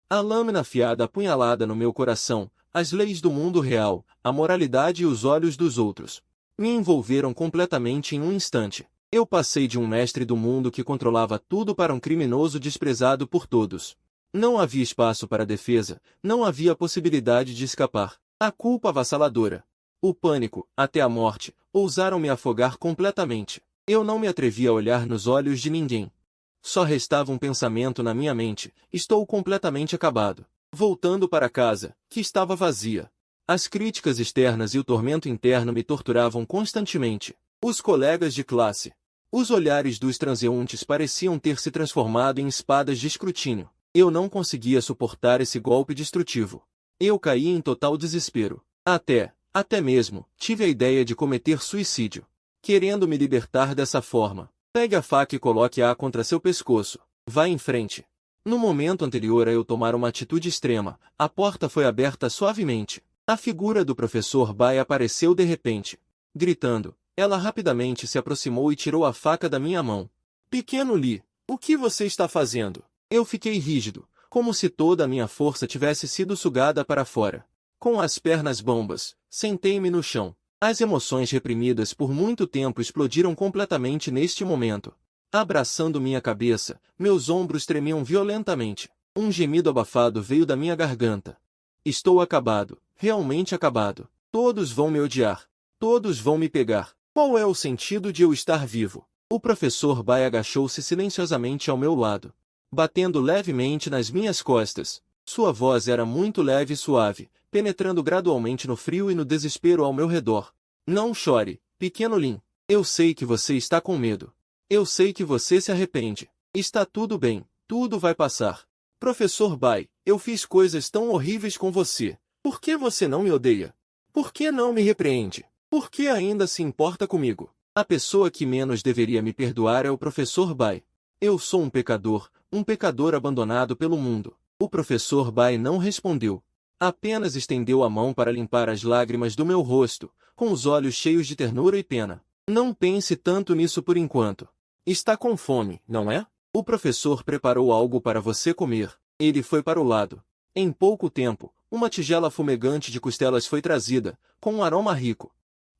S1: A lâmina afiada apunhalada no meu coração, as leis do mundo real, a moralidade e os olhos dos outros, me envolveram completamente em um instante. Eu passei de um mestre do mundo que controlava tudo para um criminoso desprezado por todos. Não havia espaço para defesa, não havia possibilidade de escapar. A culpa avassaladora, o pânico, até a morte, ousaram me afogar completamente. Eu não me atrevia a olhar nos olhos de ninguém. Só restava um pensamento na minha mente: estou completamente acabado. Voltando para casa, que estava vazia. As críticas externas e o tormento interno me torturavam constantemente. Os colegas de classe, os olhares dos transeuntes pareciam ter se transformado em espadas de escrutínio. Eu não conseguia suportar esse golpe destrutivo. Eu caí em total desespero. Até mesmo, tive a ideia de cometer suicídio. Querendo me libertar dessa forma, pegue a faca e coloque-a contra seu pescoço. Vá em frente. No momento anterior a eu tomar uma atitude extrema, a porta foi aberta suavemente. A figura do professor Bai apareceu de repente. Gritando, ela rapidamente se aproximou e tirou a faca da minha mão. "Pequeno Li, o que você está fazendo?" Eu fiquei rígido, como se toda a minha força tivesse sido sugada para fora. Com as pernas bambas, sentei-me no chão. As emoções reprimidas por muito tempo explodiram completamente neste momento. Abraçando minha cabeça, meus ombros tremiam violentamente. Um gemido abafado veio da minha garganta. Estou acabado, realmente acabado. Todos vão me odiar. Todos vão me pegar. Qual é o sentido de eu estar vivo? O professor Bai agachou-se silenciosamente ao meu lado, batendo levemente nas minhas costas. Sua voz era muito leve e suave, penetrando gradualmente no frio e no desespero ao meu redor. "Não chore, pequeno Lin. Eu sei que você está com medo. Eu sei que você se arrepende. Está tudo bem, tudo vai passar. Professor Bai, eu fiz coisas tão horríveis com você. Por que você não me odeia? Por que não me repreende? Por que ainda se importa comigo? A pessoa que menos deveria me perdoar é o professor Bai. Eu sou um pecador abandonado pelo mundo. O professor Bai não respondeu. Apenas estendeu a mão para limpar as lágrimas do meu rosto, com os olhos cheios de ternura e pena. Não pense tanto nisso por enquanto. Está com fome, não é? O professor preparou algo para você comer. Ele foi para o lado. Em pouco tempo, uma tigela fumegante de costelas foi trazida, com um aroma rico.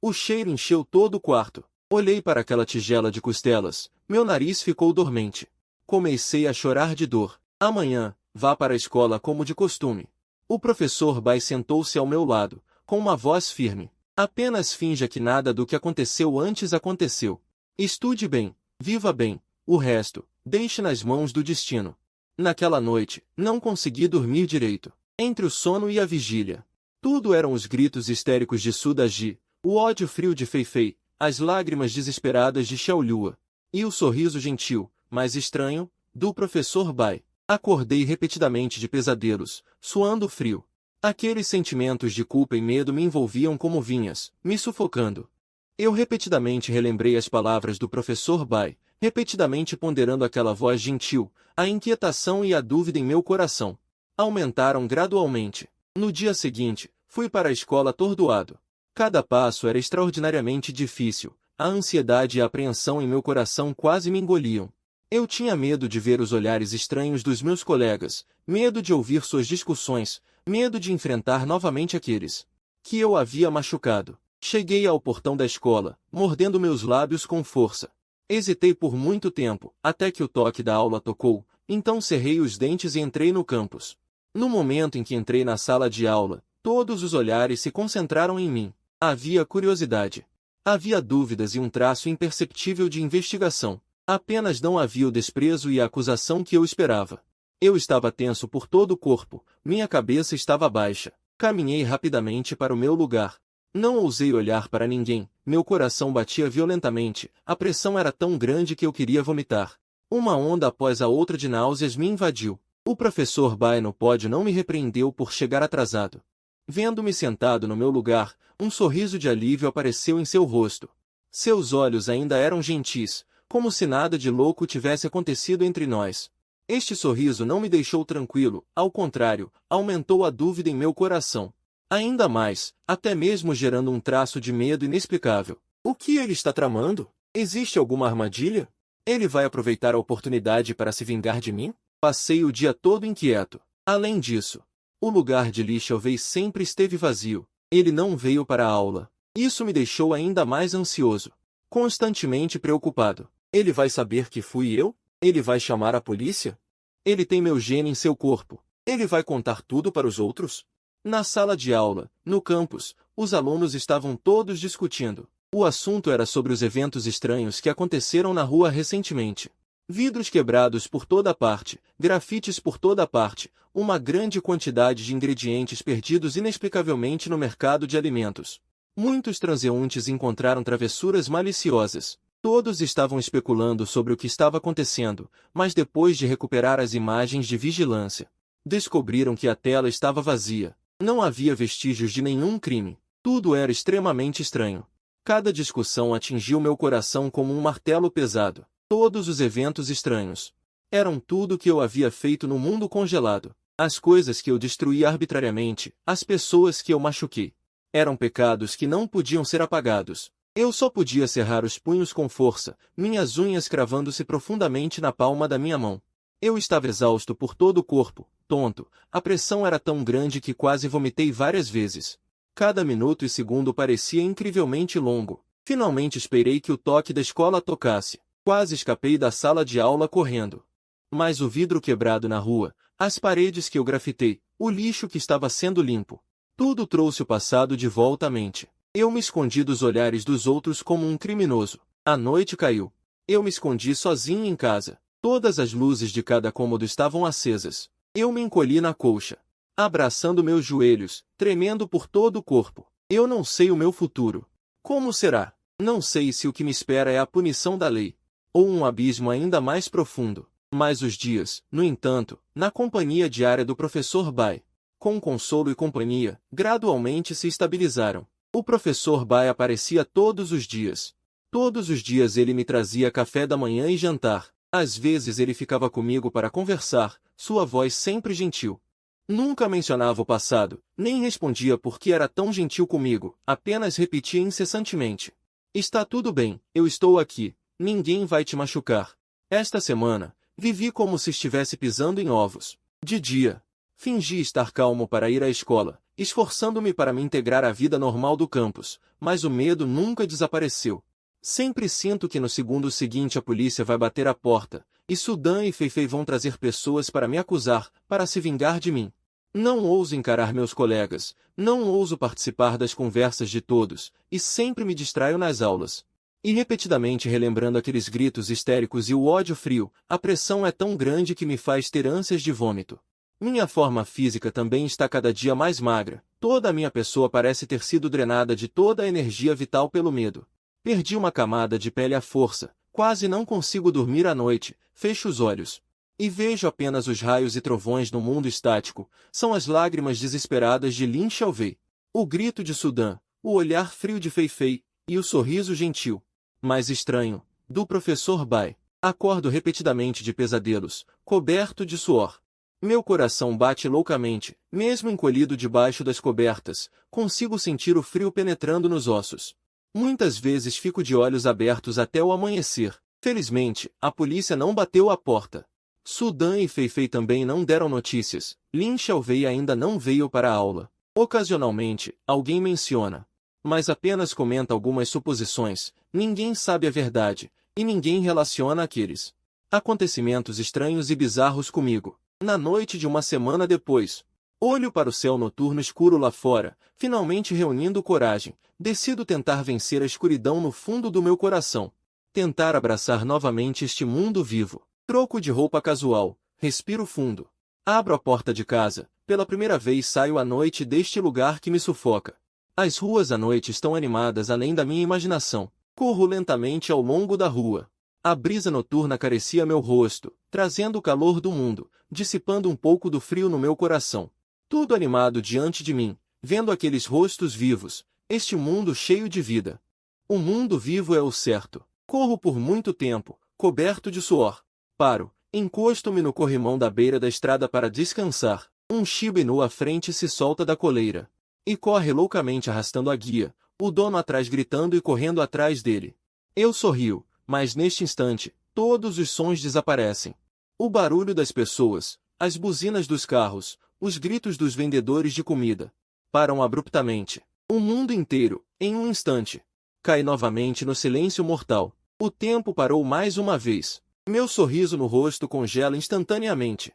S1: O cheiro encheu todo o quarto. Olhei para aquela tigela de costelas. Meu nariz ficou dormente. Comecei a chorar de dor. Amanhã, vá para a escola como de costume. O professor Bai sentou-se ao meu lado, com uma voz firme. Apenas finja que nada do que aconteceu antes aconteceu. Estude bem, viva bem, o resto, deixe nas mãos do destino. Naquela noite, não consegui dormir direito. Entre o sono e a vigília. Tudo eram os gritos histéricos de Sudaji, o ódio frio de Feifei, as lágrimas desesperadas de Xiaolua, e o sorriso gentil, mas estranho, do professor Bai. Acordei repetidamente de pesadelos, suando frio. Aqueles sentimentos de culpa e medo me envolviam como vinhas, me sufocando. Eu repetidamente relembrei as palavras do professor Bai, repetidamente ponderando aquela voz gentil, a inquietação e a dúvida em meu coração. Aumentaram gradualmente. No dia seguinte, fui para a escola atordoado. Cada passo era extraordinariamente difícil, a ansiedade e a apreensão em meu coração quase me engoliam. Eu tinha medo de ver os olhares estranhos dos meus colegas, medo de ouvir suas discussões, medo de enfrentar novamente aqueles que eu havia machucado. Cheguei ao portão da escola, mordendo meus lábios com força. Hesitei por muito tempo, até que o toque da aula tocou, então cerrei os dentes e entrei no campus. No momento em que entrei na sala de aula, todos os olhares se concentraram em mim. Havia curiosidade. Havia dúvidas e um traço imperceptível de investigação. Apenas não havia o desprezo e a acusação que eu esperava. Eu estava tenso por todo o corpo, minha cabeça estava baixa. Caminhei rapidamente para o meu lugar. Não ousei olhar para ninguém, meu coração batia violentamente, a pressão era tão grande que eu queria vomitar. Uma onda após a outra de náuseas me invadiu. O professor Bai no pódio não me repreendeu por chegar atrasado. Vendo-me sentado no meu lugar, um sorriso de alívio apareceu em seu rosto. Seus olhos ainda eram gentis, como se nada de louco tivesse acontecido entre nós. Este sorriso não me deixou tranquilo, ao contrário, aumentou a dúvida em meu coração. Ainda mais, até mesmo gerando um traço de medo inexplicável. O que ele está tramando? Existe alguma armadilha? Ele vai aproveitar a oportunidade para se vingar de mim? Passei o dia todo inquieto. Além disso, o lugar de Li Xiaowei sempre esteve vazio. Ele não veio para a aula. Isso me deixou ainda mais ansioso. Constantemente preocupado. Ele vai saber que fui eu? Ele vai chamar a polícia? Ele tem meu gene em seu corpo. Ele vai contar tudo para os outros? Na sala de aula, no campus, os alunos estavam todos discutindo. O assunto era sobre os eventos estranhos que aconteceram na rua recentemente. Vidros quebrados por toda parte, grafites por toda parte, uma grande quantidade de ingredientes perdidos inexplicavelmente no mercado de alimentos. Muitos transeuntes encontraram travessuras maliciosas. Todos estavam especulando sobre o que estava acontecendo, mas depois de recuperar as imagens de vigilância, descobriram que a tela estava vazia. Não havia vestígios de nenhum crime. Tudo era extremamente estranho. Cada discussão atingiu meu coração como um martelo pesado. Todos os eventos estranhos eram tudo que eu havia feito no mundo congelado. As coisas que eu destruí arbitrariamente, as pessoas que eu machuquei. Eram pecados que não podiam ser apagados. Eu só podia cerrar os punhos com força, minhas unhas cravando-se profundamente na palma da minha mão. Eu estava exausto por todo o corpo, tonto, a pressão era tão grande que quase vomitei várias vezes. Cada minuto e segundo parecia incrivelmente longo. Finalmente esperei que o toque da escola tocasse. Quase escapei da sala de aula correndo. Mas o vidro quebrado na rua, as paredes que eu grafitei, o lixo que estava sendo limpo. Tudo trouxe o passado de volta à mente. Eu me escondi dos olhares dos outros como um criminoso. A noite caiu. Eu me escondi sozinho em casa. Todas as luzes de cada cômodo estavam acesas. Eu me encolhi na colcha, abraçando meus joelhos, tremendo por todo o corpo. Eu não sei o meu futuro. Como será? Não sei se o que me espera é a punição da lei, ou um abismo ainda mais profundo. Mas os dias, no entanto, na companhia diária do professor Bai, com consolo e companhia, gradualmente se estabilizaram. O professor Bai aparecia todos os dias. Todos os dias ele me trazia café da manhã e jantar. Às vezes ele ficava comigo para conversar, sua voz sempre gentil. Nunca mencionava o passado, nem respondia por que era tão gentil comigo, apenas repetia incessantemente: "Está tudo bem, eu estou aqui, ninguém vai te machucar." Esta semana, vivi como se estivesse pisando em ovos. De dia, fingi estar calmo para ir à escola, esforçando-me para me integrar à vida normal do campus, mas o medo nunca desapareceu. Sempre sinto que no segundo seguinte a polícia vai bater à porta, e Sudan e Feifei vão trazer pessoas para me acusar, para se vingar de mim. Não ouso encarar meus colegas, não ouso participar das conversas de todos, e sempre me distraio nas aulas. E repetidamente relembrando aqueles gritos histéricos e o ódio frio, a pressão é tão grande que me faz ter ânsias de vômito. Minha forma física também está cada dia mais magra, toda a minha pessoa parece ter sido drenada de toda a energia vital pelo medo. Perdi uma camada de pele à força, quase não consigo dormir à noite, fecho os olhos. E vejo apenas os raios e trovões no mundo estático, são as lágrimas desesperadas de Lin Xiaowei, o grito de Sudan, o olhar frio de Feifei, e o sorriso gentil, mais estranho, do professor Bai. Acordo repetidamente de pesadelos, coberto de suor. Meu coração bate loucamente, mesmo encolhido debaixo das cobertas, consigo sentir o frio penetrando nos ossos. Muitas vezes fico de olhos abertos até o amanhecer. Felizmente, a polícia não bateu à porta. Sudan e Feifei também não deram notícias. Lin Xiaowei ainda não veio para a aula. Ocasionalmente, alguém menciona, mas apenas comenta algumas suposições. Ninguém sabe a verdade, e ninguém relaciona aqueles acontecimentos estranhos e bizarros comigo. Na noite de uma semana depois, olho para o céu noturno escuro lá fora, finalmente reunindo coragem, decido tentar vencer a escuridão no fundo do meu coração. Tentar abraçar novamente este mundo vivo. Troco de roupa casual, respiro fundo. Abro a porta de casa, pela primeira vez saio à noite deste lugar que me sufoca. As ruas à noite estão animadas além da minha imaginação. Corro lentamente ao longo da rua. A brisa noturna acaricia meu rosto, trazendo o calor do mundo, dissipando um pouco do frio no meu coração. Tudo animado diante de mim, vendo aqueles rostos vivos, este mundo cheio de vida. O mundo vivo é o certo. Corro por muito tempo, coberto de suor. Paro, encosto-me no corrimão da beira da estrada para descansar. Um Shiba Inu à frente se solta da coleira e corre loucamente arrastando a guia, o dono atrás gritando e correndo atrás dele. Eu sorrio, mas neste instante, todos os sons desaparecem. O barulho das pessoas, as buzinas dos carros, os gritos dos vendedores de comida, param abruptamente. O mundo inteiro, em um instante, cai novamente no silêncio mortal. O tempo parou mais uma vez. Meu sorriso no rosto congela instantaneamente.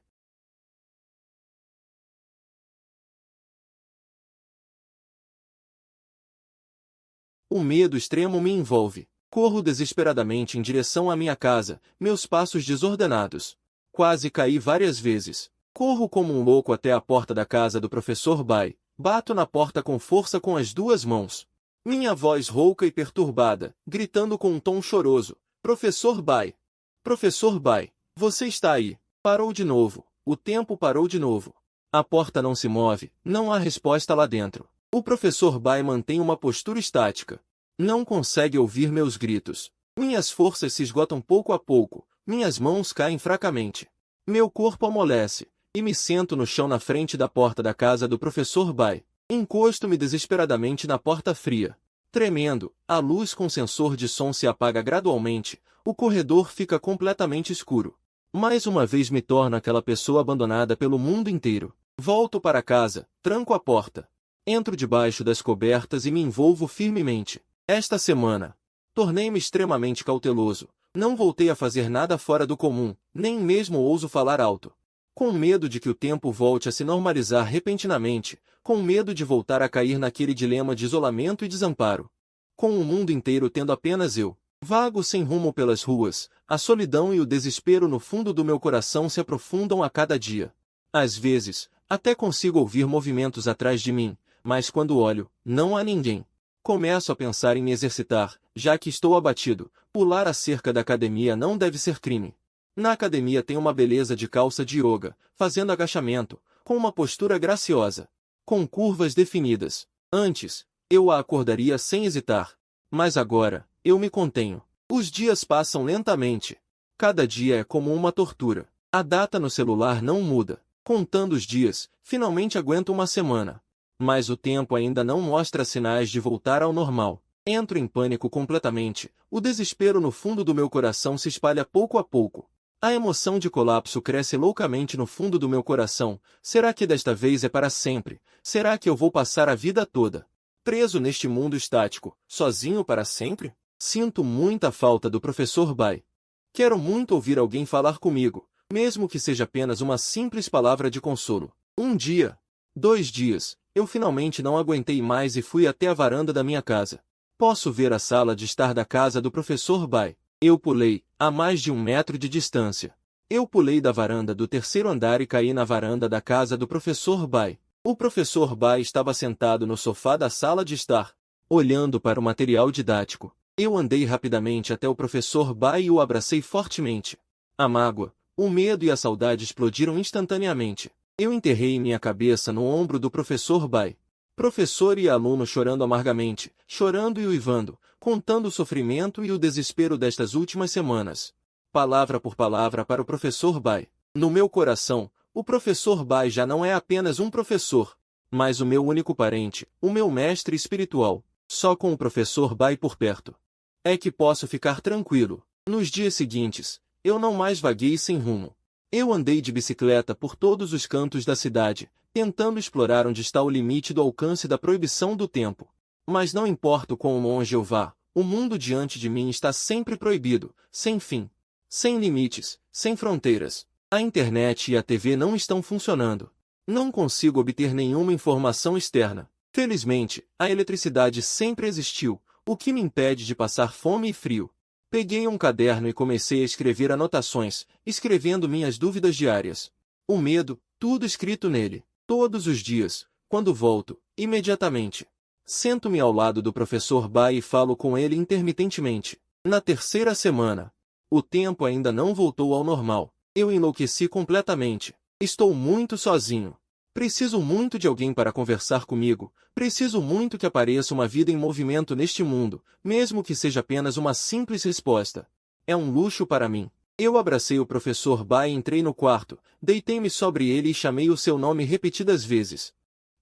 S1: O medo extremo me envolve. Corro desesperadamente em direção à minha casa, meus passos desordenados. Quase caí várias vezes. Corro como um louco até a porta da casa do professor Bai. Bato na porta com força com as duas mãos. Minha voz rouca e perturbada, gritando com um tom choroso: "Professor Bai! Professor Bai, você está aí?" Parou de novo. O tempo parou de novo. A porta não se move, não há resposta lá dentro. O professor Bai mantém uma postura estática. Não consegue ouvir meus gritos. Minhas forças se esgotam pouco a pouco, minhas mãos caem fracamente. Meu corpo amolece, e me sento no chão na frente da porta da casa do professor Bai. Encosto-me desesperadamente na porta fria. Tremendo, a luz com sensor de som se apaga gradualmente, o corredor fica completamente escuro. Mais uma vez me torno aquela pessoa abandonada pelo mundo inteiro. Volto para casa, tranco a porta. Entro debaixo das cobertas e me envolvo firmemente. Esta semana, tornei-me extremamente cauteloso. Não voltei a fazer nada fora do comum, nem mesmo ouso falar alto. Com medo de que o tempo volte a se normalizar repentinamente, com medo de voltar a cair naquele dilema de isolamento e desamparo. Com o mundo inteiro tendo apenas eu, vago sem rumo pelas ruas, a solidão e o desespero no fundo do meu coração se aprofundam a cada dia. Às vezes, até consigo ouvir movimentos atrás de mim, mas quando olho, não há ninguém. Começo a pensar em me exercitar, já que estou abatido. Pular a cerca da academia não deve ser crime. Na academia tem uma beleza de calça de yoga, fazendo agachamento, com uma postura graciosa, com curvas definidas. Antes, eu a acordaria sem hesitar. Mas agora, eu me contenho. Os dias passam lentamente. Cada dia é como uma tortura. A data no celular não muda. Contando os dias, finalmente aguento uma semana. Mas o tempo ainda não mostra sinais de voltar ao normal. Entro em pânico completamente. O desespero no fundo do meu coração se espalha pouco a pouco. A emoção de colapso cresce loucamente no fundo do meu coração. Será que desta vez é para sempre? Será que eu vou passar a vida toda preso neste mundo estático, sozinho para sempre? Sinto muita falta do professor Bai. Quero muito ouvir alguém falar comigo, mesmo que seja apenas uma simples palavra de consolo. Um dia, 2 dias, eu finalmente não aguentei mais e fui até a varanda da minha casa. Posso ver a sala de estar da casa do professor Bai. Eu pulei, a mais de 1 metro de distância. Eu pulei da varanda do 3º andar e caí na varanda da casa do professor Bai. O professor Bai estava sentado no sofá da sala de estar, olhando para o material didático. Eu andei rapidamente até o professor Bai e o abracei fortemente. A mágoa, o medo e a saudade explodiram instantaneamente. Eu enterrei minha cabeça no ombro do professor Bai. Professor e aluno chorando amargamente, chorando e uivando, contando o sofrimento e o desespero destas últimas semanas. Palavra por palavra para o professor Bai. No meu coração, o professor Bai já não é apenas um professor, mas o meu único parente, o meu mestre espiritual. Só com o professor Bai por perto é que posso ficar tranquilo. Nos dias seguintes, eu não mais vaguei sem rumo. Eu andei de bicicleta por todos os cantos da cidade, tentando explorar onde está o limite do alcance da proibição do tempo. Mas não importa o quão longe eu vá, o mundo diante de mim está sempre proibido, sem fim, sem limites, sem fronteiras. A internet e a TV não estão funcionando. Não consigo obter nenhuma informação externa. Felizmente, a eletricidade sempre existiu, o que me impede de passar fome e frio. Peguei um caderno e comecei a escrever anotações, escrevendo minhas dúvidas diárias. O medo, tudo escrito nele. Todos os dias, quando volto, imediatamente. Sento-me ao lado do professor Bai e falo com ele intermitentemente. Na 3ª semana, o tempo ainda não voltou ao normal. Eu enlouqueci completamente. Estou muito sozinho. Preciso muito de alguém para conversar comigo. Preciso muito que apareça uma vida em movimento neste mundo, mesmo que seja apenas uma simples resposta. É um luxo para mim. Eu abracei o professor Bai e entrei no quarto, deitei-me sobre ele e chamei o seu nome repetidas vezes.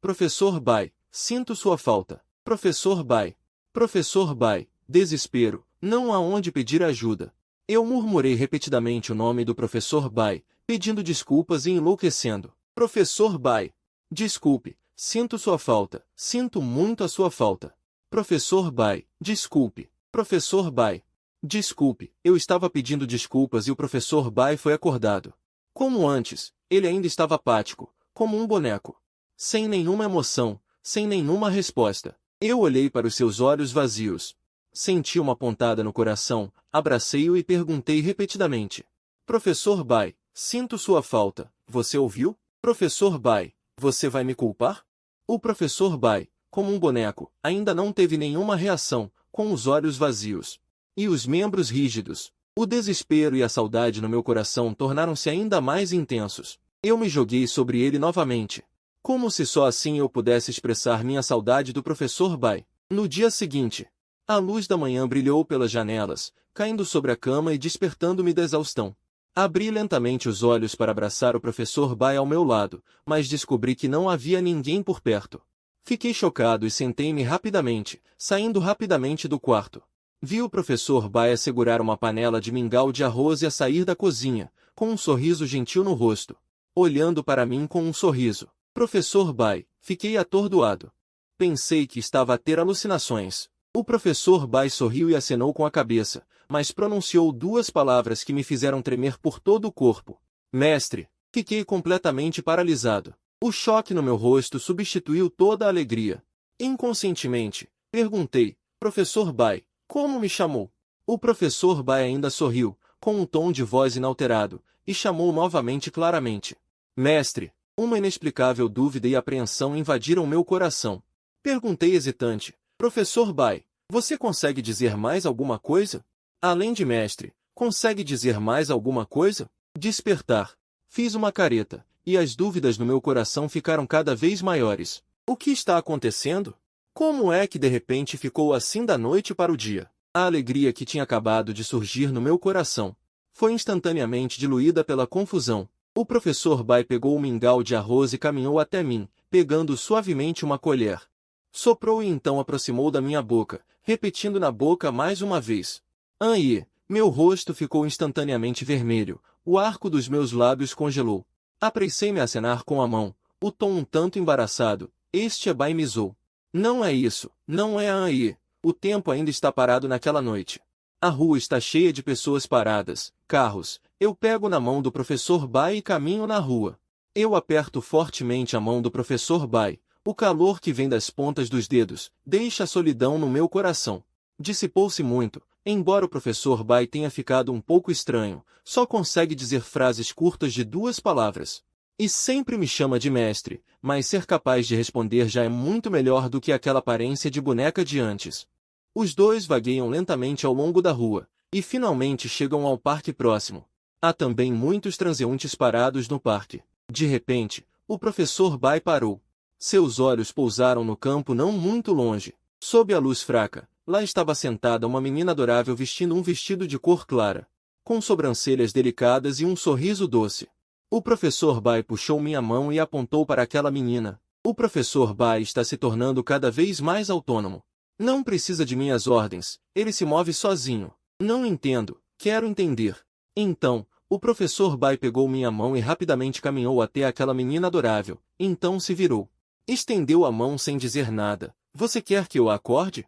S1: Professor Bai, sinto sua falta. Professor Bai. Professor Bai. Desespero, não há onde pedir ajuda. Eu murmurei repetidamente o nome do professor Bai, pedindo desculpas e enlouquecendo. Professor Bai. Desculpe, sinto sua falta, sinto muito a sua falta. Professor Bai. Desculpe. Professor Bai. Desculpe, eu estava pedindo desculpas e o professor Bai foi acordado. Como antes, ele ainda estava apático, como um boneco. Sem nenhuma emoção, sem nenhuma resposta. Eu olhei para os seus olhos vazios. Senti uma pontada no coração, abracei-o e perguntei repetidamente. Professor Bai, sinto sua falta, você ouviu? Professor Bai, você vai me culpar? O professor Bai, como um boneco, ainda não teve nenhuma reação, com os olhos vazios e os membros rígidos. O desespero e a saudade no meu coração tornaram-se ainda mais intensos. Eu me joguei sobre ele novamente, como se só assim eu pudesse expressar minha saudade do professor Bai. No dia seguinte, a luz da manhã brilhou pelas janelas, caindo sobre a cama e despertando-me da exaustão. Abri lentamente os olhos para abraçar o professor Bai ao meu lado, mas descobri que não havia ninguém por perto. Fiquei chocado e sentei-me rapidamente, saindo rapidamente do quarto. Vi o professor Bai a segurar uma panela de mingau de arroz e a sair da cozinha, com um sorriso gentil no rosto, olhando para mim com um sorriso. Professor Bai, fiquei atordoado. Pensei que estava a ter alucinações. O professor Bai sorriu e acenou com a cabeça, mas pronunciou 2 palavras que me fizeram tremer por todo o corpo. Mestre. Fiquei completamente paralisado. O choque no meu rosto substituiu toda a alegria. Inconscientemente, perguntei, professor Bai, como me chamou? O professor Bai ainda sorriu, com um tom de voz inalterado, e chamou novamente claramente. Mestre. Uma inexplicável dúvida e apreensão invadiram meu coração. Perguntei hesitante, professor Bai, você consegue dizer mais alguma coisa? Além de mestre, consegue dizer mais alguma coisa? Despertar. Fiz uma careta, e as dúvidas no meu coração ficaram cada vez maiores. O que está acontecendo? Como é que de repente ficou assim da noite para o dia? A alegria que tinha acabado de surgir no meu coração foi instantaneamente diluída pela confusão. O professor Bai pegou o mingau de arroz e caminhou até mim, pegando suavemente uma colher. Soprou e então aproximou da minha boca, repetindo na boca mais uma vez. Ai! Meu rosto ficou instantaneamente vermelho, o arco dos meus lábios congelou. Apressei-me a acenar com a mão, o tom um tanto embaraçado. Este é Bai Mizou. Não é isso, não é Ai. O tempo ainda está parado naquela noite. A rua está cheia de pessoas paradas, carros. Eu pego na mão do professor Bai e caminho na rua. Eu aperto fortemente a mão do professor Bai. O calor que vem das pontas dos dedos deixa a solidão no meu coração. Dissipou-se muito, embora o professor Bai tenha ficado um pouco estranho, só consegue dizer frases curtas de 2 palavras. E sempre me chama de mestre, mas ser capaz de responder já é muito melhor do que aquela aparência de boneca de antes. Os dois vagueiam lentamente ao longo da rua, e finalmente chegam ao parque próximo. Há também muitos transeuntes parados no parque. De repente, o professor Bai parou. Seus olhos pousaram no campo não muito longe. Sob a luz fraca, lá estava sentada uma menina adorável vestindo um vestido de cor clara, com sobrancelhas delicadas e um sorriso doce. O professor Bai puxou minha mão e apontou para aquela menina. O professor Bai está se tornando cada vez mais autônomo. Não precisa de minhas ordens, ele se move sozinho. Não entendo, quero entender. Então, o professor Bai pegou minha mão e rapidamente caminhou até aquela menina adorável, então se virou. Estendeu a mão sem dizer nada. Você quer que eu a acorde?